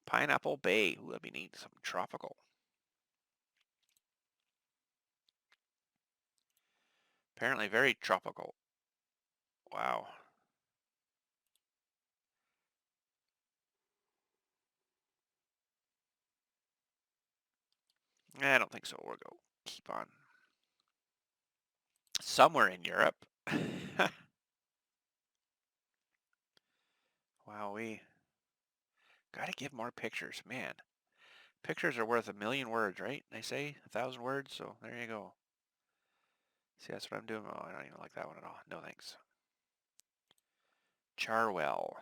Pineapple Bay. Ooh, that'd be neat. Something tropical. Apparently very tropical. Wow. I don't think so. We'll go keep on. Somewhere in Europe. Wow, we gotta give more pictures. Man, pictures are worth a million words, right? They say 1,000 words, so there you go. See, that's what I'm doing. Oh, I don't even like that one at all. No thanks. Charwell.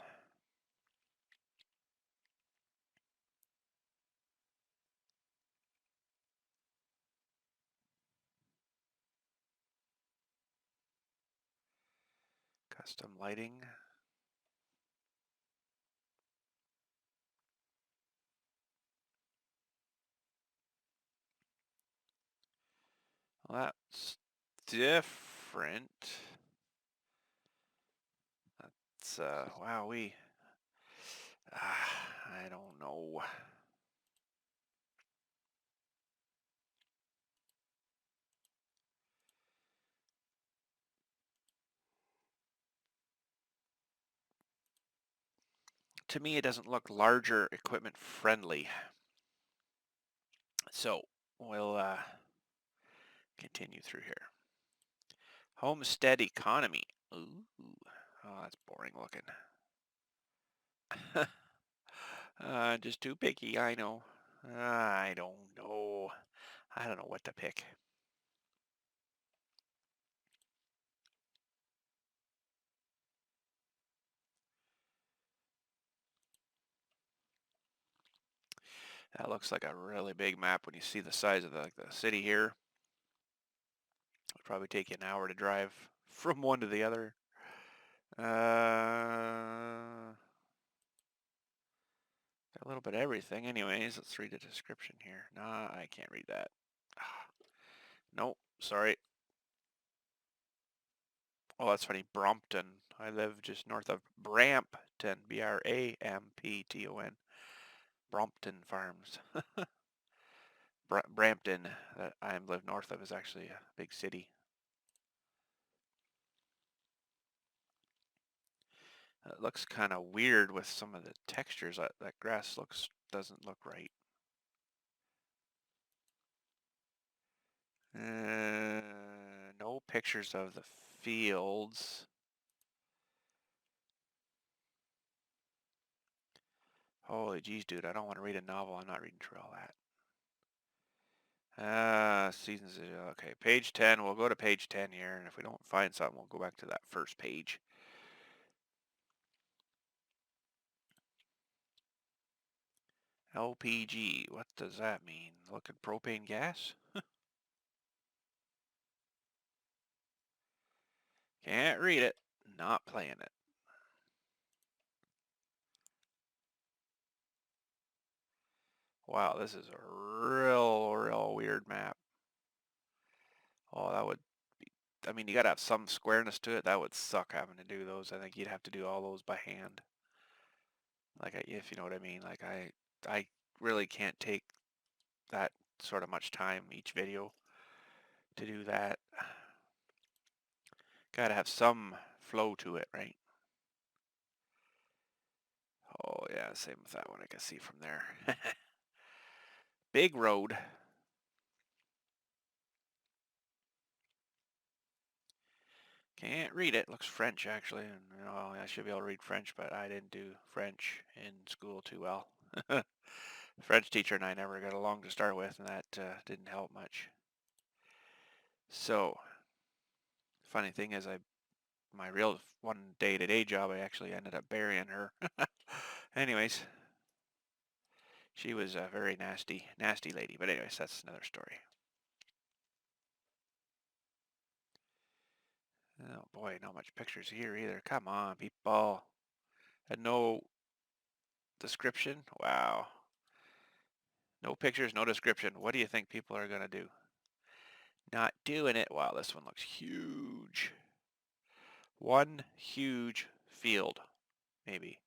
Custom lighting. Well, that's different. That's, wow, I don't know. To me, it doesn't look larger equipment friendly. So we'll continue through here. Homestead economy. Ooh, oh, that's boring looking. Just too picky, I know. I don't know. I don't know what to pick. That looks like a really big map when you see the size of the city here. It'll probably take you an hour to drive from one to the other. Got a little bit of everything. Anyways, let's read the description here. Nah, I can't read that. Nope, sorry. Oh, that's funny. Brompton. I live just north of Brampton. Brampton. Brompton Farms. Brampton, that I live north of, is actually a big city. It looks kind of weird with some of the textures. That grass doesn't look right. No pictures of the fields. Holy geez, dude, I don't want to read a novel. I'm not reading through all that. Seasons, okay, page 10. We'll go to page 10 here, and if we don't find something, we'll go back to that first page. LPG, what does that mean? Liquid propane gas? Can't read it. Not playing it. Wow, this is a real weird map. Oh, that would be, I mean, you gotta have some squareness to it. That would suck having to do those. I think you'd have to do all those by hand. Like, if you know what I mean. Like, I really can't take that sort of much time each video to do that. Gotta have some flow to it, right? Oh, yeah, same with that one. I can see from there. Big road. Can't read it. Looks French, actually. And, you know, I should be able to read French, but I didn't do French in school too well. The French teacher and I never got along to start with, and that didn't help much. So, funny thing is, my real one day-to-day job, I actually ended up burying her. Anyways, she was a very nasty lady. But anyways, that's another story. Oh boy, not much pictures here either. Come on, people. And no description? Wow. No pictures, no description. What do you think people are going to do? Not doing it. Wow, this one looks huge. One huge field, maybe.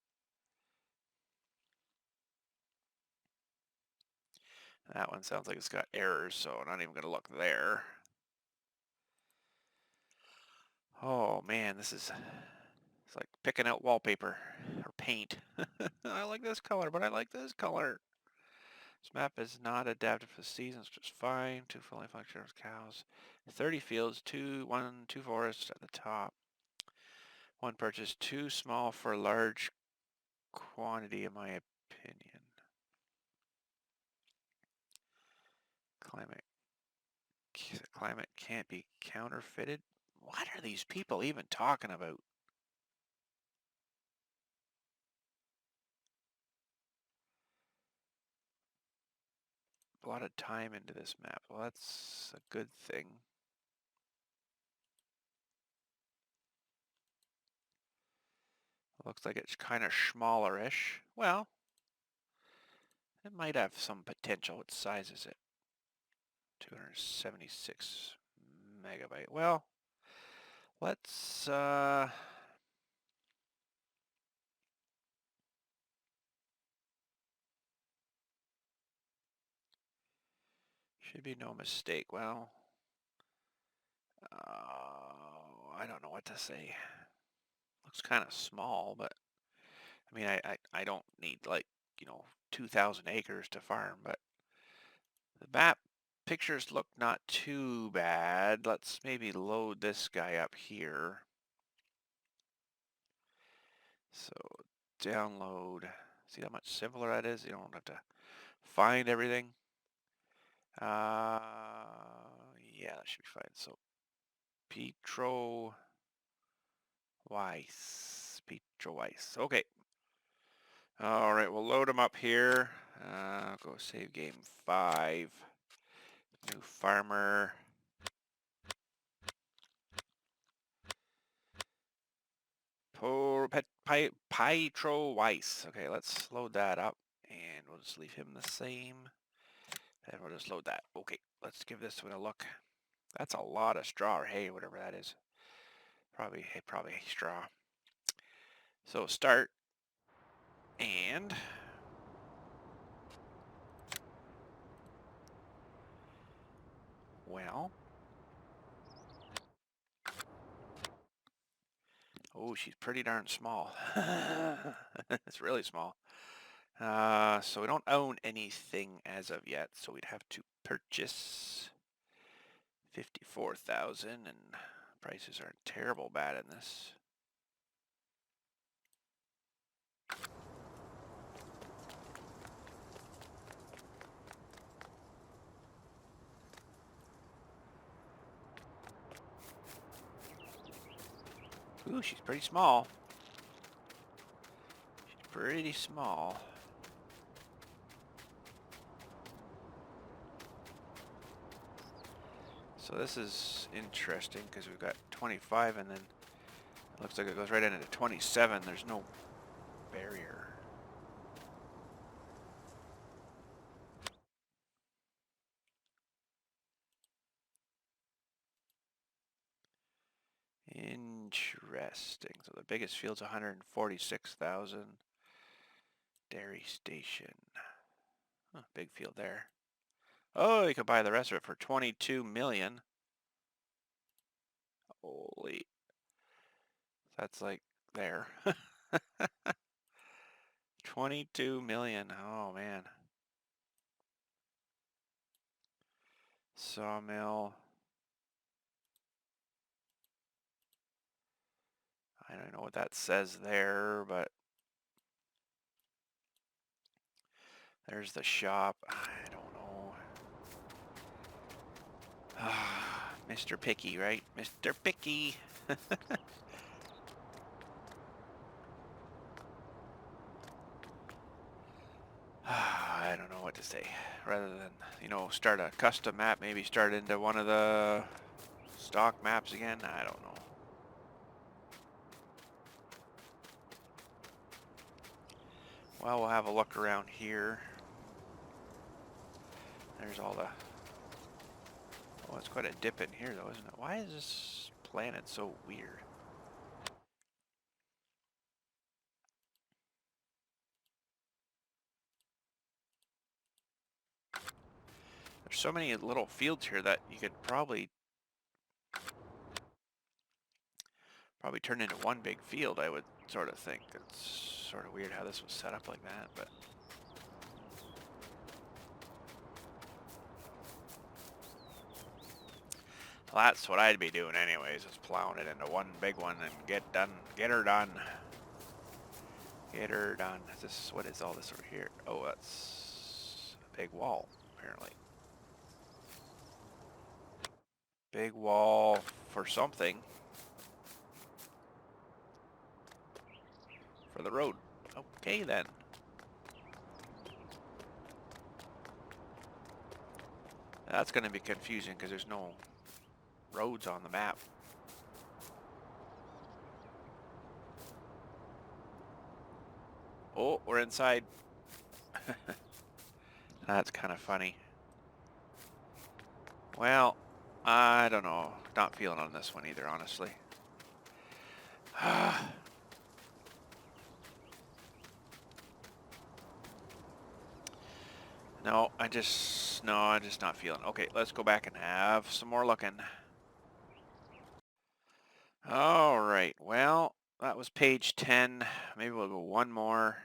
That one sounds like it's got errors, so I'm not even going to look there. Oh man, it's like picking out wallpaper or paint. I like this color, but I like this color. This map is not adapted for the seasons, which is fine. Two fully functional cows. 30 fields, two forests at the top. One purchase, too small for large quantity, in my opinion. Climate can't be counterfeited. What are these people even talking about? A lot of time into this map. Well, that's a good thing. Looks like it's kind of smallerish. Well, it might have some potential. What size is it? 276 megabyte. Well, let's should be no mistake. Well, I don't know what to say. Looks kind of small, but I mean, I don't need like, 2,000 acres to farm, but the map pictures look not too bad. Let's maybe load this guy up here. So download. See how much simpler that is? You don't have to find everything. Yeah, that should be fine. So Petro Weiss. Petro Weiss. Okay. All right, we'll load them up here. Go save game 5. New farmer. Petro Weiss. Okay, let's load that up. And we'll just leave him the same. And we'll just load that. Okay, let's give this one a look. That's a lot of straw or hay, whatever that is. Probably straw. So start. And Well. Oh, she's pretty darn small. It's really small. So we don't own anything as of yet, so we'd have to purchase 54,000, and prices aren't terrible bad in this. Ooh, she's pretty small. She's pretty small. So this is interesting because we've got 25 and then it looks like it goes right into 27. There's no barrier. Interesting. So the biggest field's 146,000. Dairy station. Huh, big field there. Oh, you could buy the rest of it for 22 million. Holy. That's like there. 22 million. Oh man. Sawmill. I don't know what that says there, but there's the shop. I don't know. Mr. Picky, right? Mr. Picky. I don't know what to say. Rather than, you know, start a custom map, maybe start into one of the stock maps again. I don't know. Well, we'll have a look around here. There's all the... Oh, it's quite a dip in here, though, isn't it? Why is this planet so weird? There's so many little fields here that you could probably turn into one big field, I would sort of think. It's sort of weird how this was set up like that, but... Well, that's what I'd be doing anyways, is plowing it into one big one and get her done. Get her done. What is all this over here? Oh, that's a big wall, apparently. Big wall for something. For the road. Okay, then. That's going to be confusing because there's no roads on the map. Oh, we're inside. That's kind of funny. Well, I don't know. Not feeling on this one either, honestly. No, I'm just not feeling. Okay, let's go back and have some more looking. All right, well, that was page 10. Maybe we'll go one more.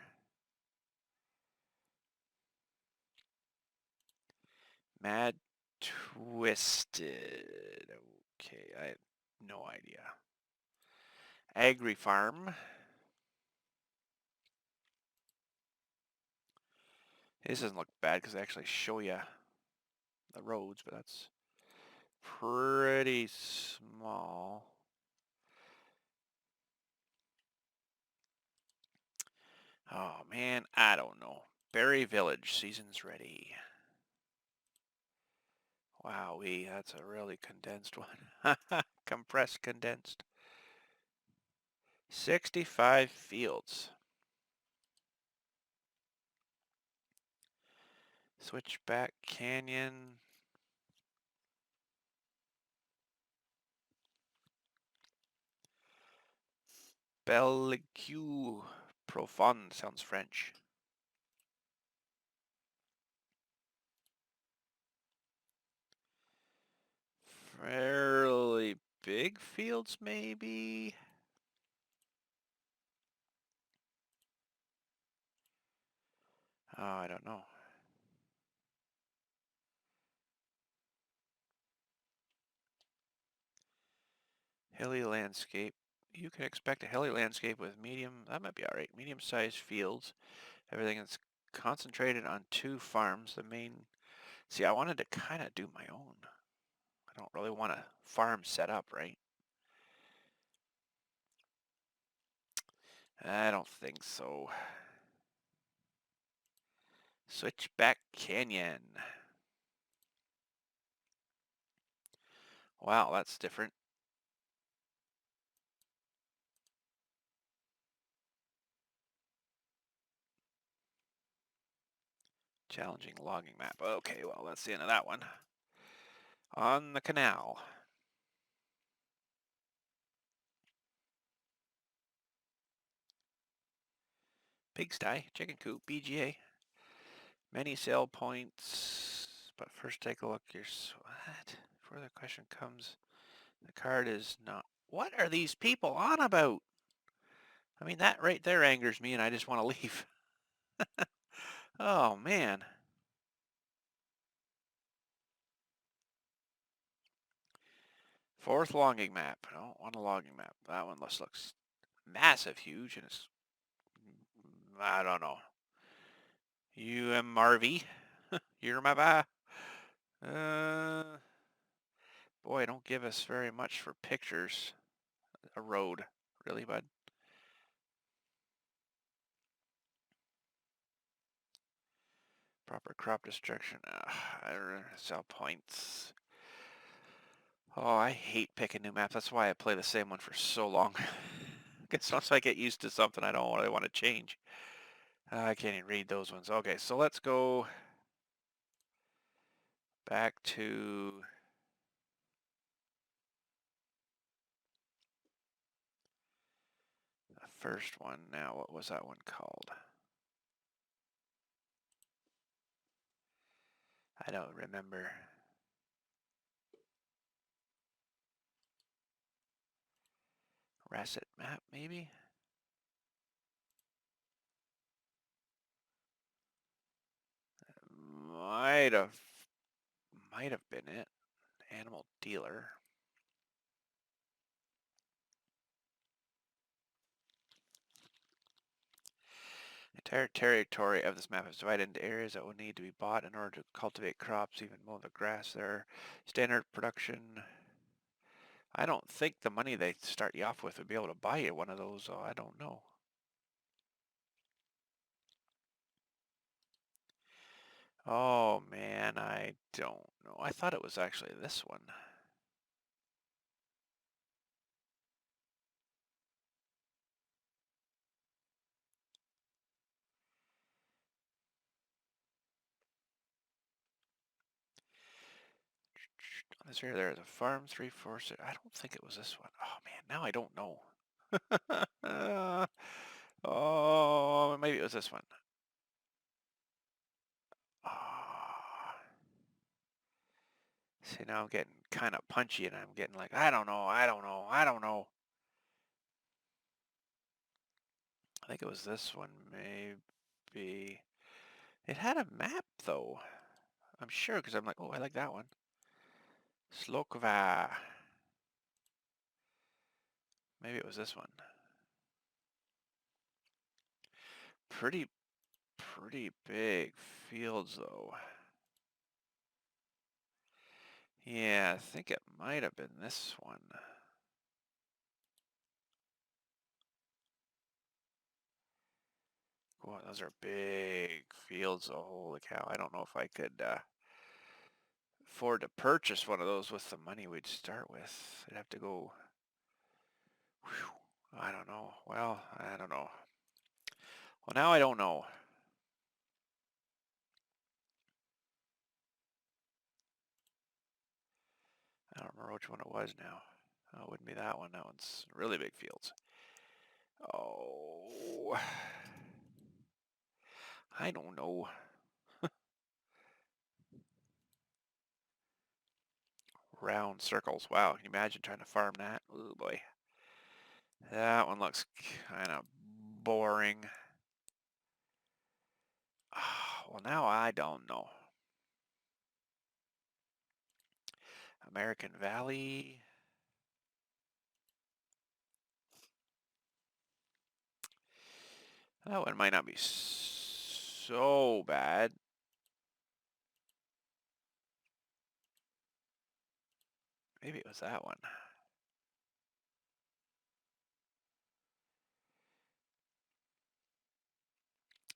Mad Twisted. Okay, I have no idea. Agri Farm. This doesn't look bad because they actually show you the roads, but that's pretty small. Oh man, I don't know. Berry Village, season's ready. Wowee, that's a really condensed one. Compressed, condensed. 65 fields. Switchback Canyon. Belleque Profond sounds French. Fairly big fields, maybe? Oh, I don't know. Hilly landscape. You can expect a hilly landscape with medium, that might be all right, medium-sized fields. Everything is concentrated on 2 farms. The main, see, I wanted to kind of do my own. I don't really want a farm set up, right? I don't think so. Switchback Canyon. Wow, that's different. Challenging logging map. Okay, well, that's the end of that one. On the canal. Pigsty, chicken coop, BGA. Many sale points. But first take a look. What? Before the question comes, the card is not. What are these people on about? I mean, that right there angers me and I just want to leave. Oh, man. Fourth logging map. I don't want a logging map. That one looks massive, huge, and it's, I don't know. UMRV? You're my bye. Boy, don't give us very much for pictures. A road. Really, bud? Proper crop destruction. I don't sell points. Oh, I hate picking new maps. That's why I play the same one for so long. Because once I get used to something, I don't really want to change. I can't even read those ones. Okay, so let's go back to the first one. Now, what was that one called? I don't remember. Rasset map, maybe? Might have, might have been it. Animal dealer. The entire territory of this map is divided into areas that will need to be bought in order to cultivate crops, even mow the grass there. Standard production. I don't think the money they start you off with would be able to buy you one of those, so I don't know. Oh man, I don't know. I thought it was actually this one. On this area there is a farm, 3, 4, 6. I don't think it was this one. Oh man, now I don't know. Oh, maybe it was this one. Oh. See, now I'm getting kind of punchy and I'm getting like, I don't know, I don't know, I don't know. I think it was this one, maybe. It had a map though. I'm sure because I'm like, oh, I like that one. Slokva. Maybe it was this one. Pretty, pretty big fields though. Yeah, I think it might have been this one. Boy, those are big fields. Oh, holy cow. I don't know if I could afford to purchase one of those with the money we'd start with. I'd have to go, whew, I don't know. Well, I don't know. Well, now I don't know. I don't remember which one it was now. Oh, it wouldn't be that one. That one's really big fields. Oh, I don't know. around circles. Wow, can you imagine trying to farm that? Oh boy. That one looks kind of boring. Well, now I don't know. American Valley. That one might not be so bad. Maybe it was that one.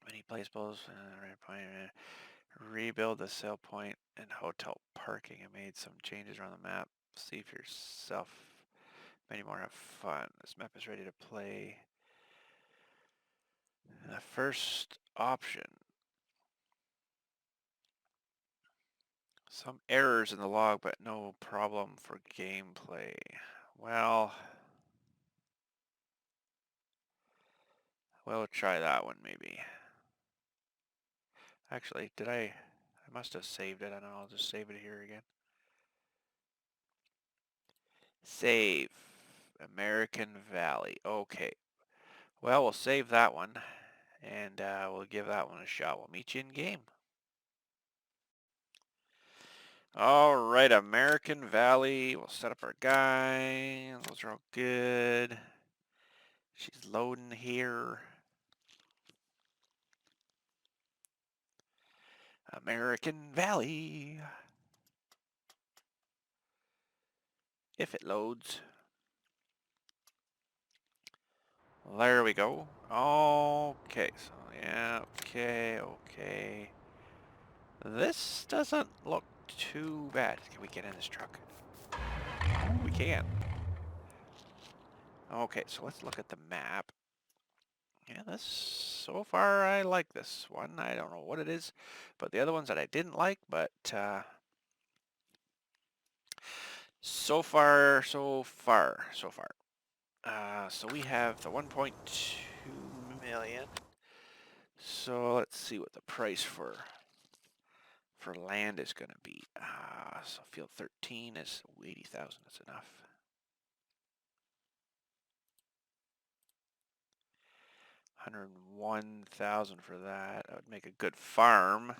Many placeables, rebuild the sale point and hotel parking. I made some changes around the map. See for yourself. Many more have fun. This map is ready to play. The first option. Some errors in the log, but no problem for gameplay. Well, we'll try that one maybe. Actually, I must have saved it. I don't know, I'll just save it here again. Save. American Valley. Okay. Well, we'll save that one, and we'll give that one a shot. We'll meet you in game. All right, American Valley. We'll set up our guy. Those are all good. She's loading here. American Valley. If it loads. There we go. Okay, so yeah, okay. This doesn't look too bad. Can we get in this truck? Oh, we can. Okay, so let's look at the map. Yeah, so far I like this one. I don't know what it is, but the other ones that I didn't like, but so far. So we have the 1.2 million. So let's see what the price for land is going to be. So field 13 is 80,000. That's enough. 101,000 for that. That would make a good farm.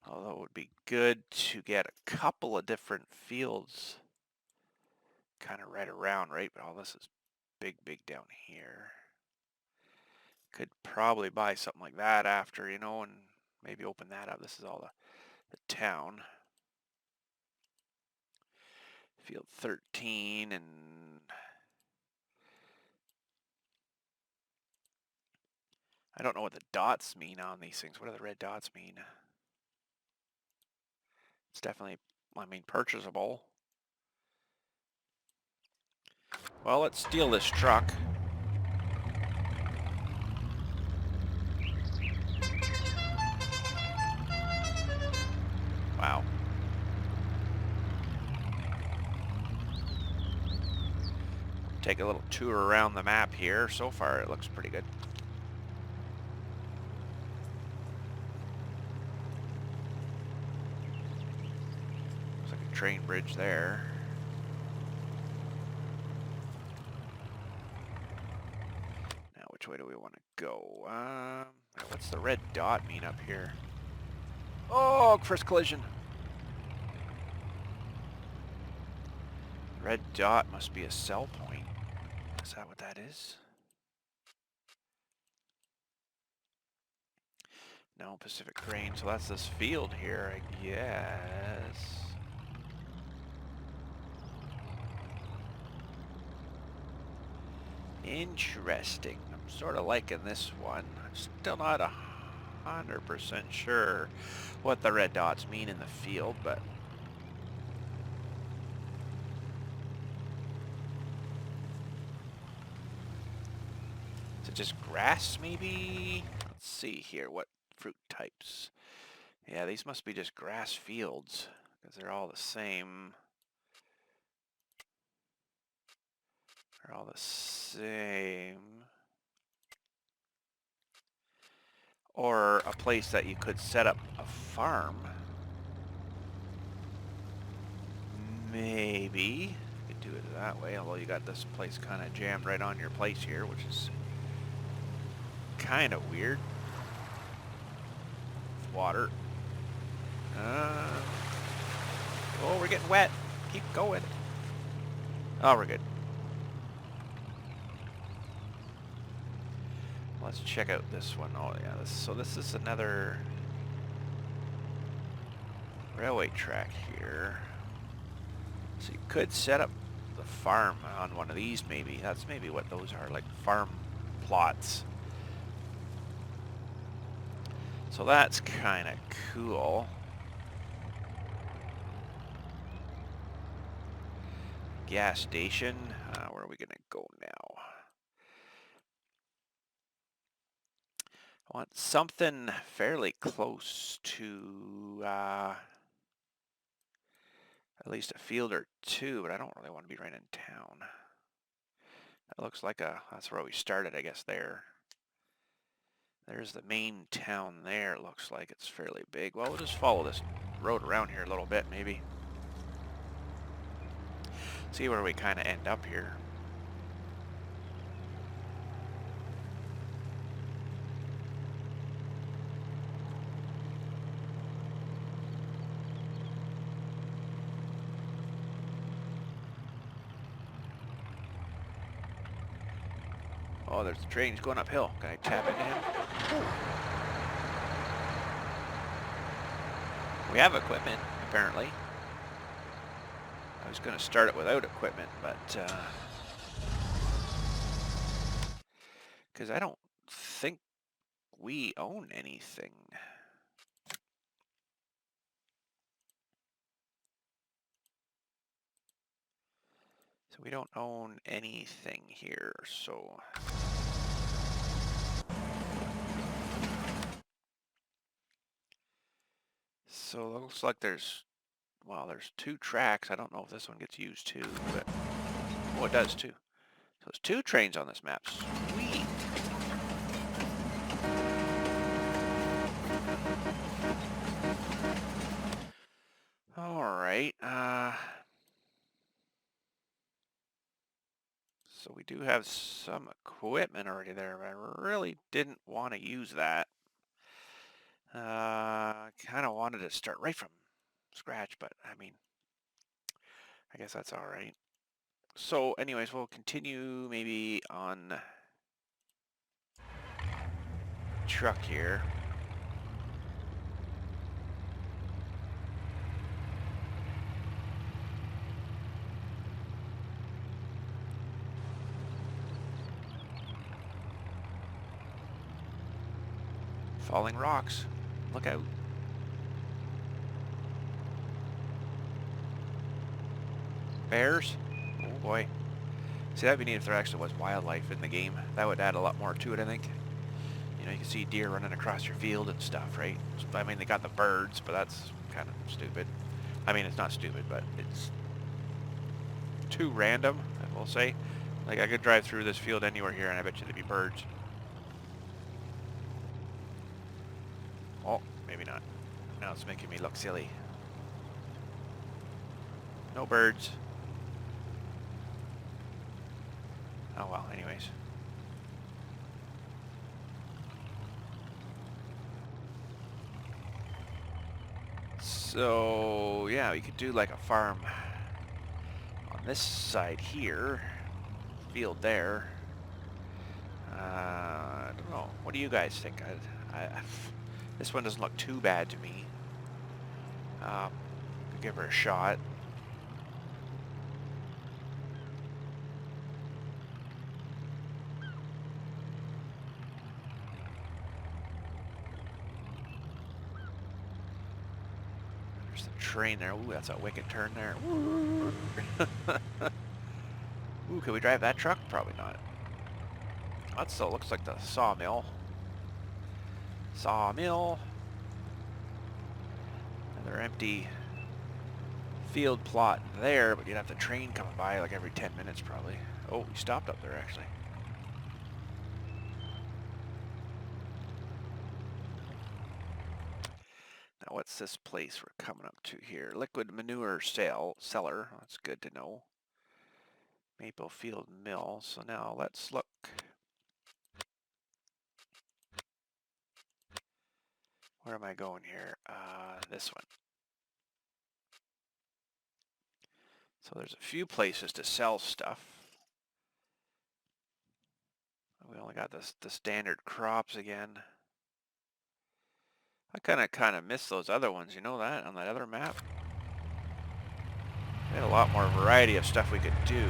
Although it would be good to get a couple of different fields kind of right around, right? But all this is big down here. Could probably buy something like that after, and maybe open that up. This is all the town. Field 13, and I don't know what the dots mean on these things. What do the red dots mean? It's definitely, purchasable. Well, let's steal this truck. Wow. Take a little tour around the map here. So far, it looks pretty good. Looks like a train bridge there. Now, which way do we want to go? What's the red dot mean up here? Oh, first collision. Red dot must be a sell point. Is that what that is? No, Pacific Crane. So that's this field here, I guess. Interesting. I'm sort of liking this one. I'm still not 100% sure what the red dots mean in the field, but is it just grass maybe? Let's see here, what fruit types. Yeah, these must be just grass fields because they're all the same. They're all the same. Or a place that you could set up a farm. Maybe you could do it that way, although you got this place kind of jammed right on your place here, which is kind of weird. Water. Oh, we're getting wet. Keep going. Oh, we're good. Let's check out this one. Oh, yeah. So this is another railway track here. So you could set up the farm on one of these, maybe. That's maybe what those are, like farm plots. So that's kind of cool. Gas station. Where are we going to go now? I want something fairly close to at least a field or two, but I don't really want to be right in town. That looks like that's where we started, I guess, there. There's the main town there. It looks like it's fairly big. Well, we'll just follow this road around here a little bit, maybe. See where we kind of end up here. Oh, there's the train. He's going uphill. Can I tap into him? Ooh. We have equipment, apparently. I was going to start it without equipment, but because I don't think we own anything. So we don't own anything here, so... So it looks like there's, well, there's 2 tracks. I don't know if this one gets used too, but, oh, it does too. So there's 2 trains on this map. Sweet. All right. So we do have some equipment already there, but I really didn't want to use that. Kind of wanted to start right from scratch, but I mean, I guess that's all right. So anyways, we'll continue maybe on truck here. Falling rocks. Look out. Bears? Oh boy. See, that'd be neat if there actually was wildlife in the game. That would add a lot more to it, I think. You know, you can see deer running across your field and stuff, right? I mean, they got the birds, but that's kind of stupid. I mean, it's not stupid, but it's too random, I will say. Like, I could drive through this field anywhere here, and I bet you there'd be birds. Oh, maybe not. Now it's making me look silly. No birds. Oh well, anyways. So, yeah, we could do like a farm on this side here. Field there. I don't know. What do you guys think? This one doesn't look too bad to me. Could give her a shot. There's the train there. Ooh, that's a wicked turn there. Ooh, ooh, can we drive that truck? Probably not. That still looks like the sawmill. Sawmill. Another empty field plot there, but you'd have the train coming by like every 10 minutes probably. Oh, we stopped up there actually. Now what's this place we're coming up to here? Liquid manure cellar. That's good to know. Maple Field Mill. So now let's look. Where am I going here? This one. So there's a few places to sell stuff. We only got the standard crops again. I kind of miss those other ones. You know that on that other map? We had a lot more variety of stuff we could do.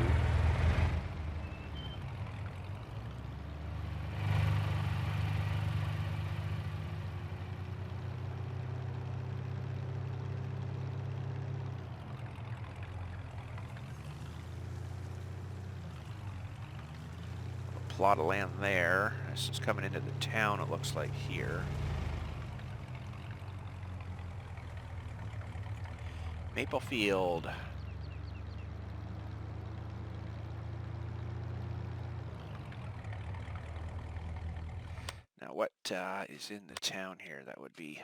A plot of land there. This is coming into the town, it looks like here. Maple Field. Now what is in the town here? That would be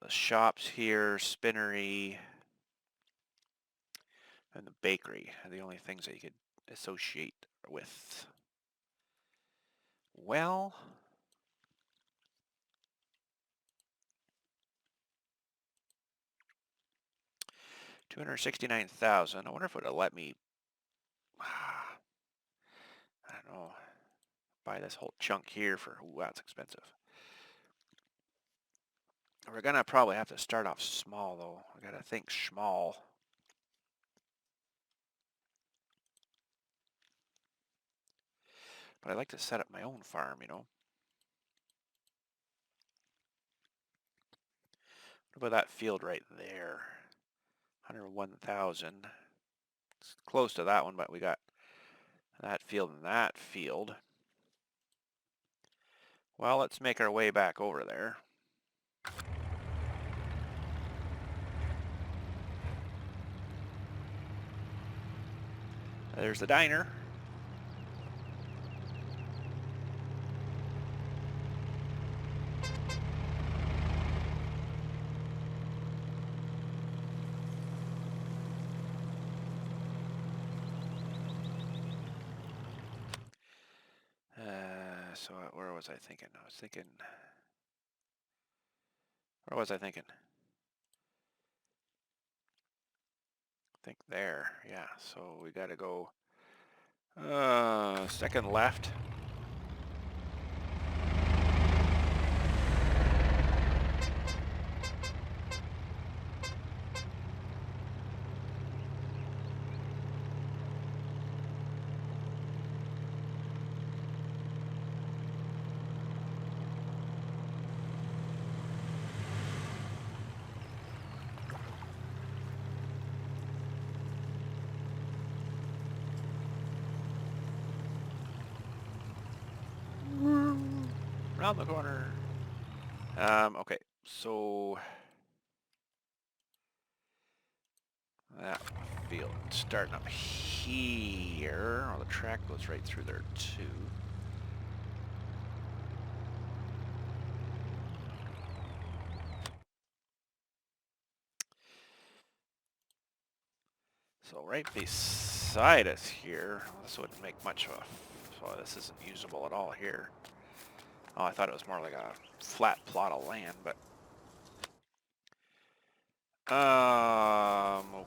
the shops here, spinnery, and the bakery are the only things that you could associate with. Well, $269,000. I wonder if it would let me, I don't know, buy this whole chunk here for, ooh, that's expensive. We're gonna probably have to start off small though. I gotta think small. But I'd like to set up my own farm, you know. What about that field right there? 101,000. It's close to that one, but we got that field and that field. Well, let's make our way back over there. There's the diner. So where was I thinking? Where was I thinking? I think there, yeah. So we gotta go, second left. Around the corner. Okay, so that field starting up here. Oh, the track goes right through there too. So right beside us here, this wouldn't make much of a, so this isn't usable at all here. Oh, I thought it was more like a flat plot of land, but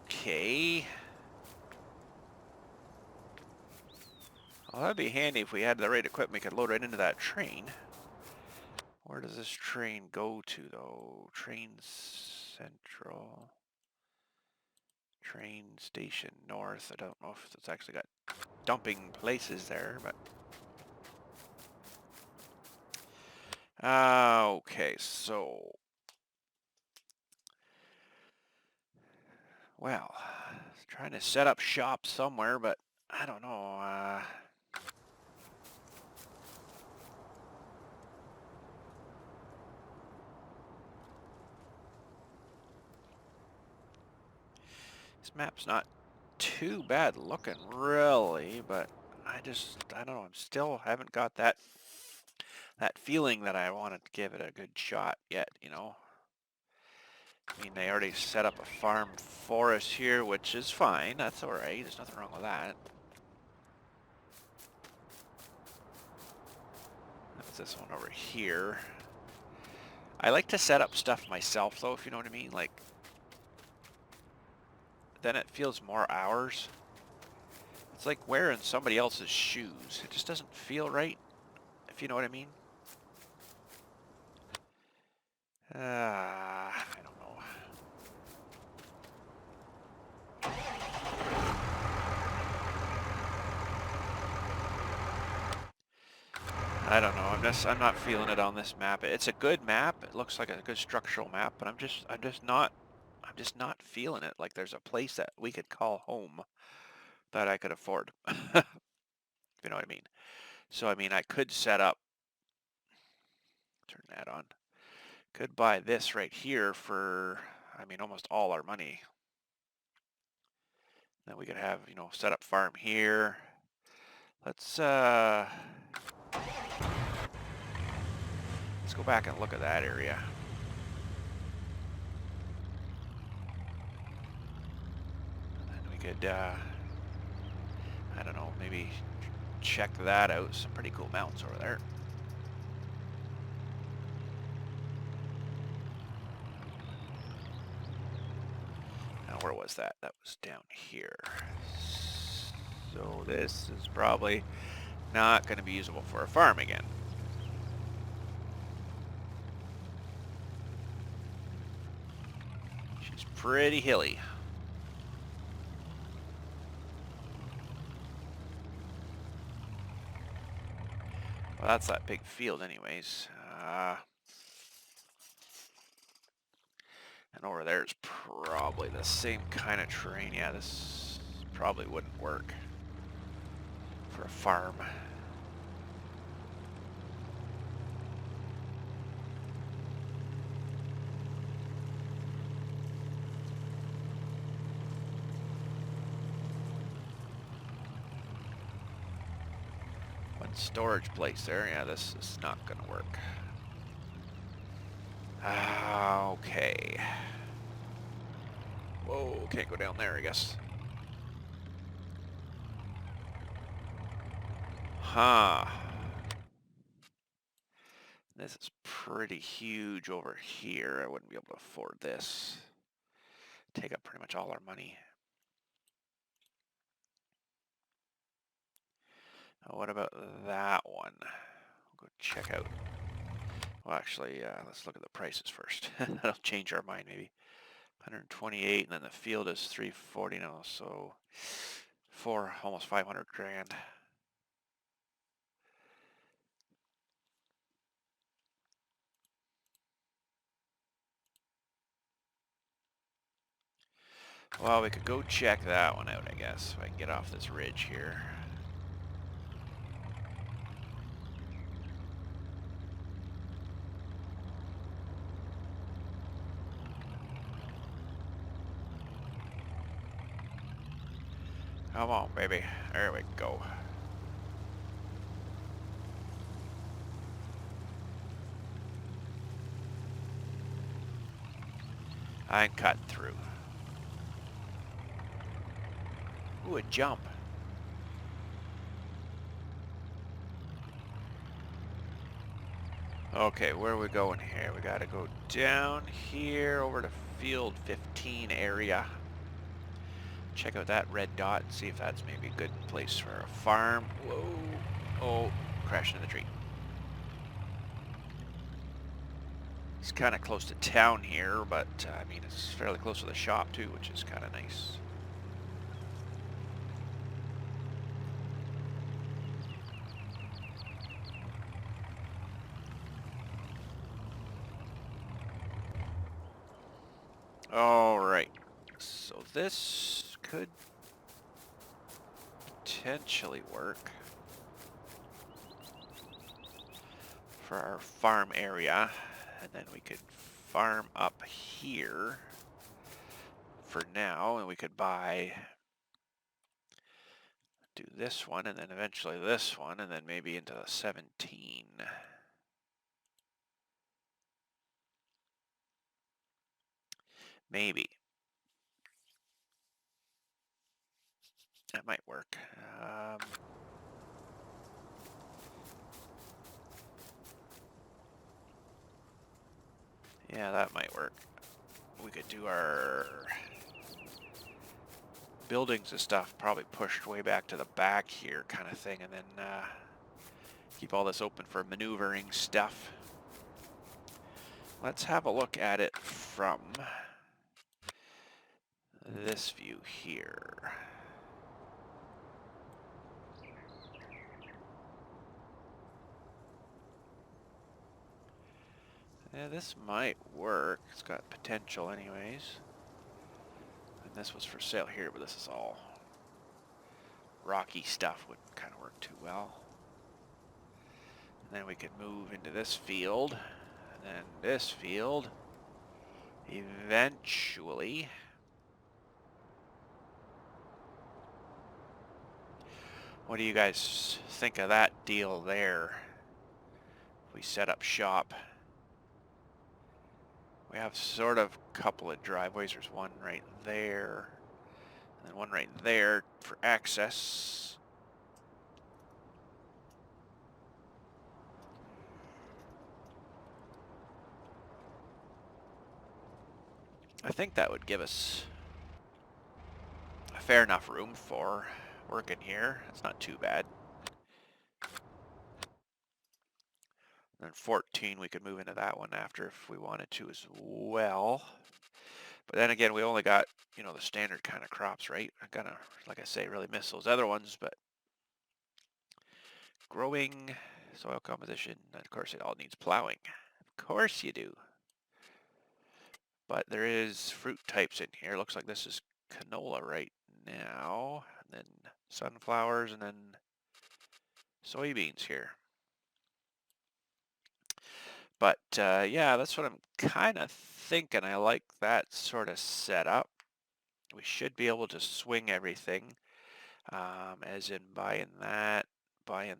okay. Well, that'd be handy if we had the right equipment. We could load right into that train. Where does this train go to, though? Train Central. Train Station North. I don't know if it's actually got dumping places there, but... okay, so... well, trying to set up shop somewhere, but I don't know. This map's not too bad looking, really, but I don't know. I'm still haven't got that feeling that I wanted to give it a good shot yet, you know. I mean, they already set up a farm for us here, which is fine. That's all right. There's nothing wrong with that. That's this one over here. I like to set up stuff myself, though, if you know what I mean. Like, then it feels more ours. It's like wearing somebody else's shoes. It just doesn't feel right, if you know what I mean. I don't know. I don't know. I'm not feeling it on this map. It's a good map. It looks like a good structural map, but I'm just not feeling it. Like there's a place that we could call home that I could afford. If you know what I mean. So I mean, I could set up, turn that on. Could buy this right here for, I mean, almost all our money. Then we could have, you know, set up farm here. Let's go back and look at that area. And then we could, I don't know, maybe check that out. Some pretty cool mountains over there. Now, where was that? That was down here. So this is probably not going to be usable for a farm again. She's pretty hilly. Well, that's that big field anyways. And over there is probably the same kind of terrain. Yeah, this probably wouldn't work for a farm. One storage place there. Yeah, this is not going to work. Okay. Whoa, can't go down there, I guess. Huh. This is pretty huge over here. I wouldn't be able to afford this. Take up pretty much all our money. What about that one? We'll go check out. Well, actually, let's look at the prices first. That'll change our mind, maybe. 128, and then the field is 340 now, so almost 500 grand. Well, we could go check that one out, I guess, if I can get off this ridge here. Come on, baby. There we go. I'm cutting through. Ooh, a jump. Okay, where are we going here? We gotta go down here over to field 15 area. Check out that red dot and see if that's maybe a good place for a farm. Whoa. Oh, crashing in the tree. It's kind of close to town here, but I mean, it's fairly close to the shop too, which is kind of nice. All right, so this could potentially work for our farm area, and then we could farm up here for now, and we could do this one, and then eventually this one, and then maybe into the 17. Maybe. That might work. Yeah, that might work. We could do our buildings and stuff probably pushed way back to the back here kind of thing, and then keep all this open for maneuvering stuff. Let's have a look at it from this view here. Yeah, this might work. It's got potential anyways. And this was for sale here, but this is all rocky stuff. Wouldn't kind of work too well. And then we could move into this field. And then this field. Eventually. What do you guys think of that deal there? If we set up shop. We have sort of a couple of driveways. There's one right there. And then one right there for access. I think that would give us a fair enough room for working here. It's not too bad. And then 14, we could move into that one after if we wanted to as well. But then again, we only got, you know, the standard kind of crops, right? I'm gonna, like I say, really miss those other ones, but growing, soil composition, and of course it all needs plowing. Of course you do. But there is fruit types in here. Looks like this is canola right now. And then sunflowers and then soybeans here. But yeah, that's what I'm kind of thinking. I like that sort of setup. We should be able to swing everything, as in buying that, and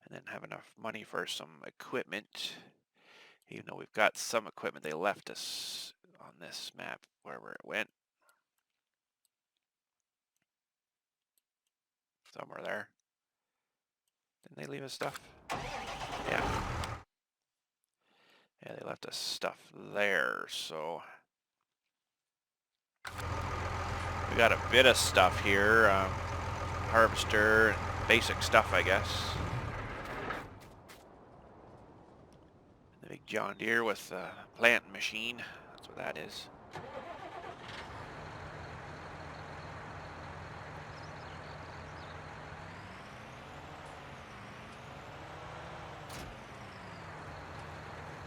then have enough money for some equipment. Even though we've got some equipment, they left us on this map wherever it went. Somewhere there. Didn't they leave us stuff? Yeah. Yeah, they left us stuff there, so we got a bit of stuff here. Harvester and basic stuff, I guess. The big John Deere with the planting machine. That's what that is.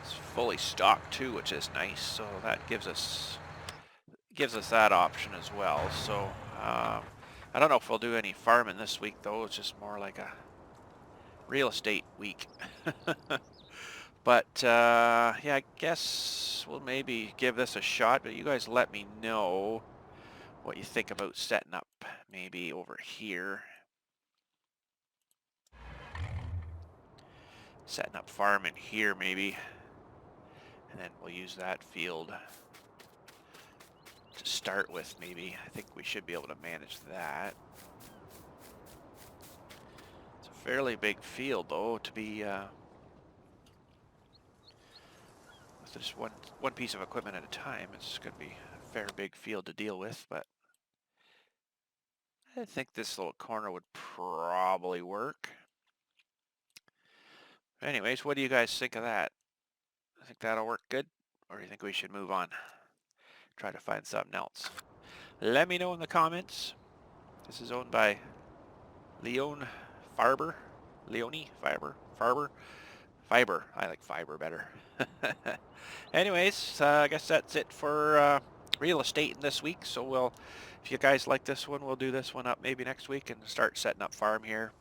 It's fully stocked too, which is nice. So that gives us that option as well. So I don't know if we'll do any farming this week though. It's just more like a real estate week. But yeah, I guess we'll maybe give this a shot, but you guys let me know what you think about setting up maybe over here. Setting up farming here maybe. And then we'll use that field to start with maybe. I think we should be able to manage that. It's a fairly big field though to be with just one piece of equipment at a time. It's going to be a fair big field to deal with, but I think this little corner would probably work. Anyways, what do you guys think of that? I think that'll work good, or do you think we should move on? Try to find something else. Let me know in the comments. This is owned by Leone Farber. Leone Farber. Fiber. I like fiber better. Anyways, I guess that's it for real estate in this week. So if you guys like this one, we'll do this one up maybe next week and start setting up farm here.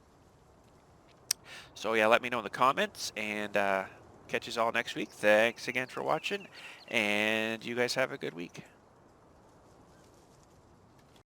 So yeah, let me know in the comments, and catch you all next week. Thanks again for watching, and you guys have a good week.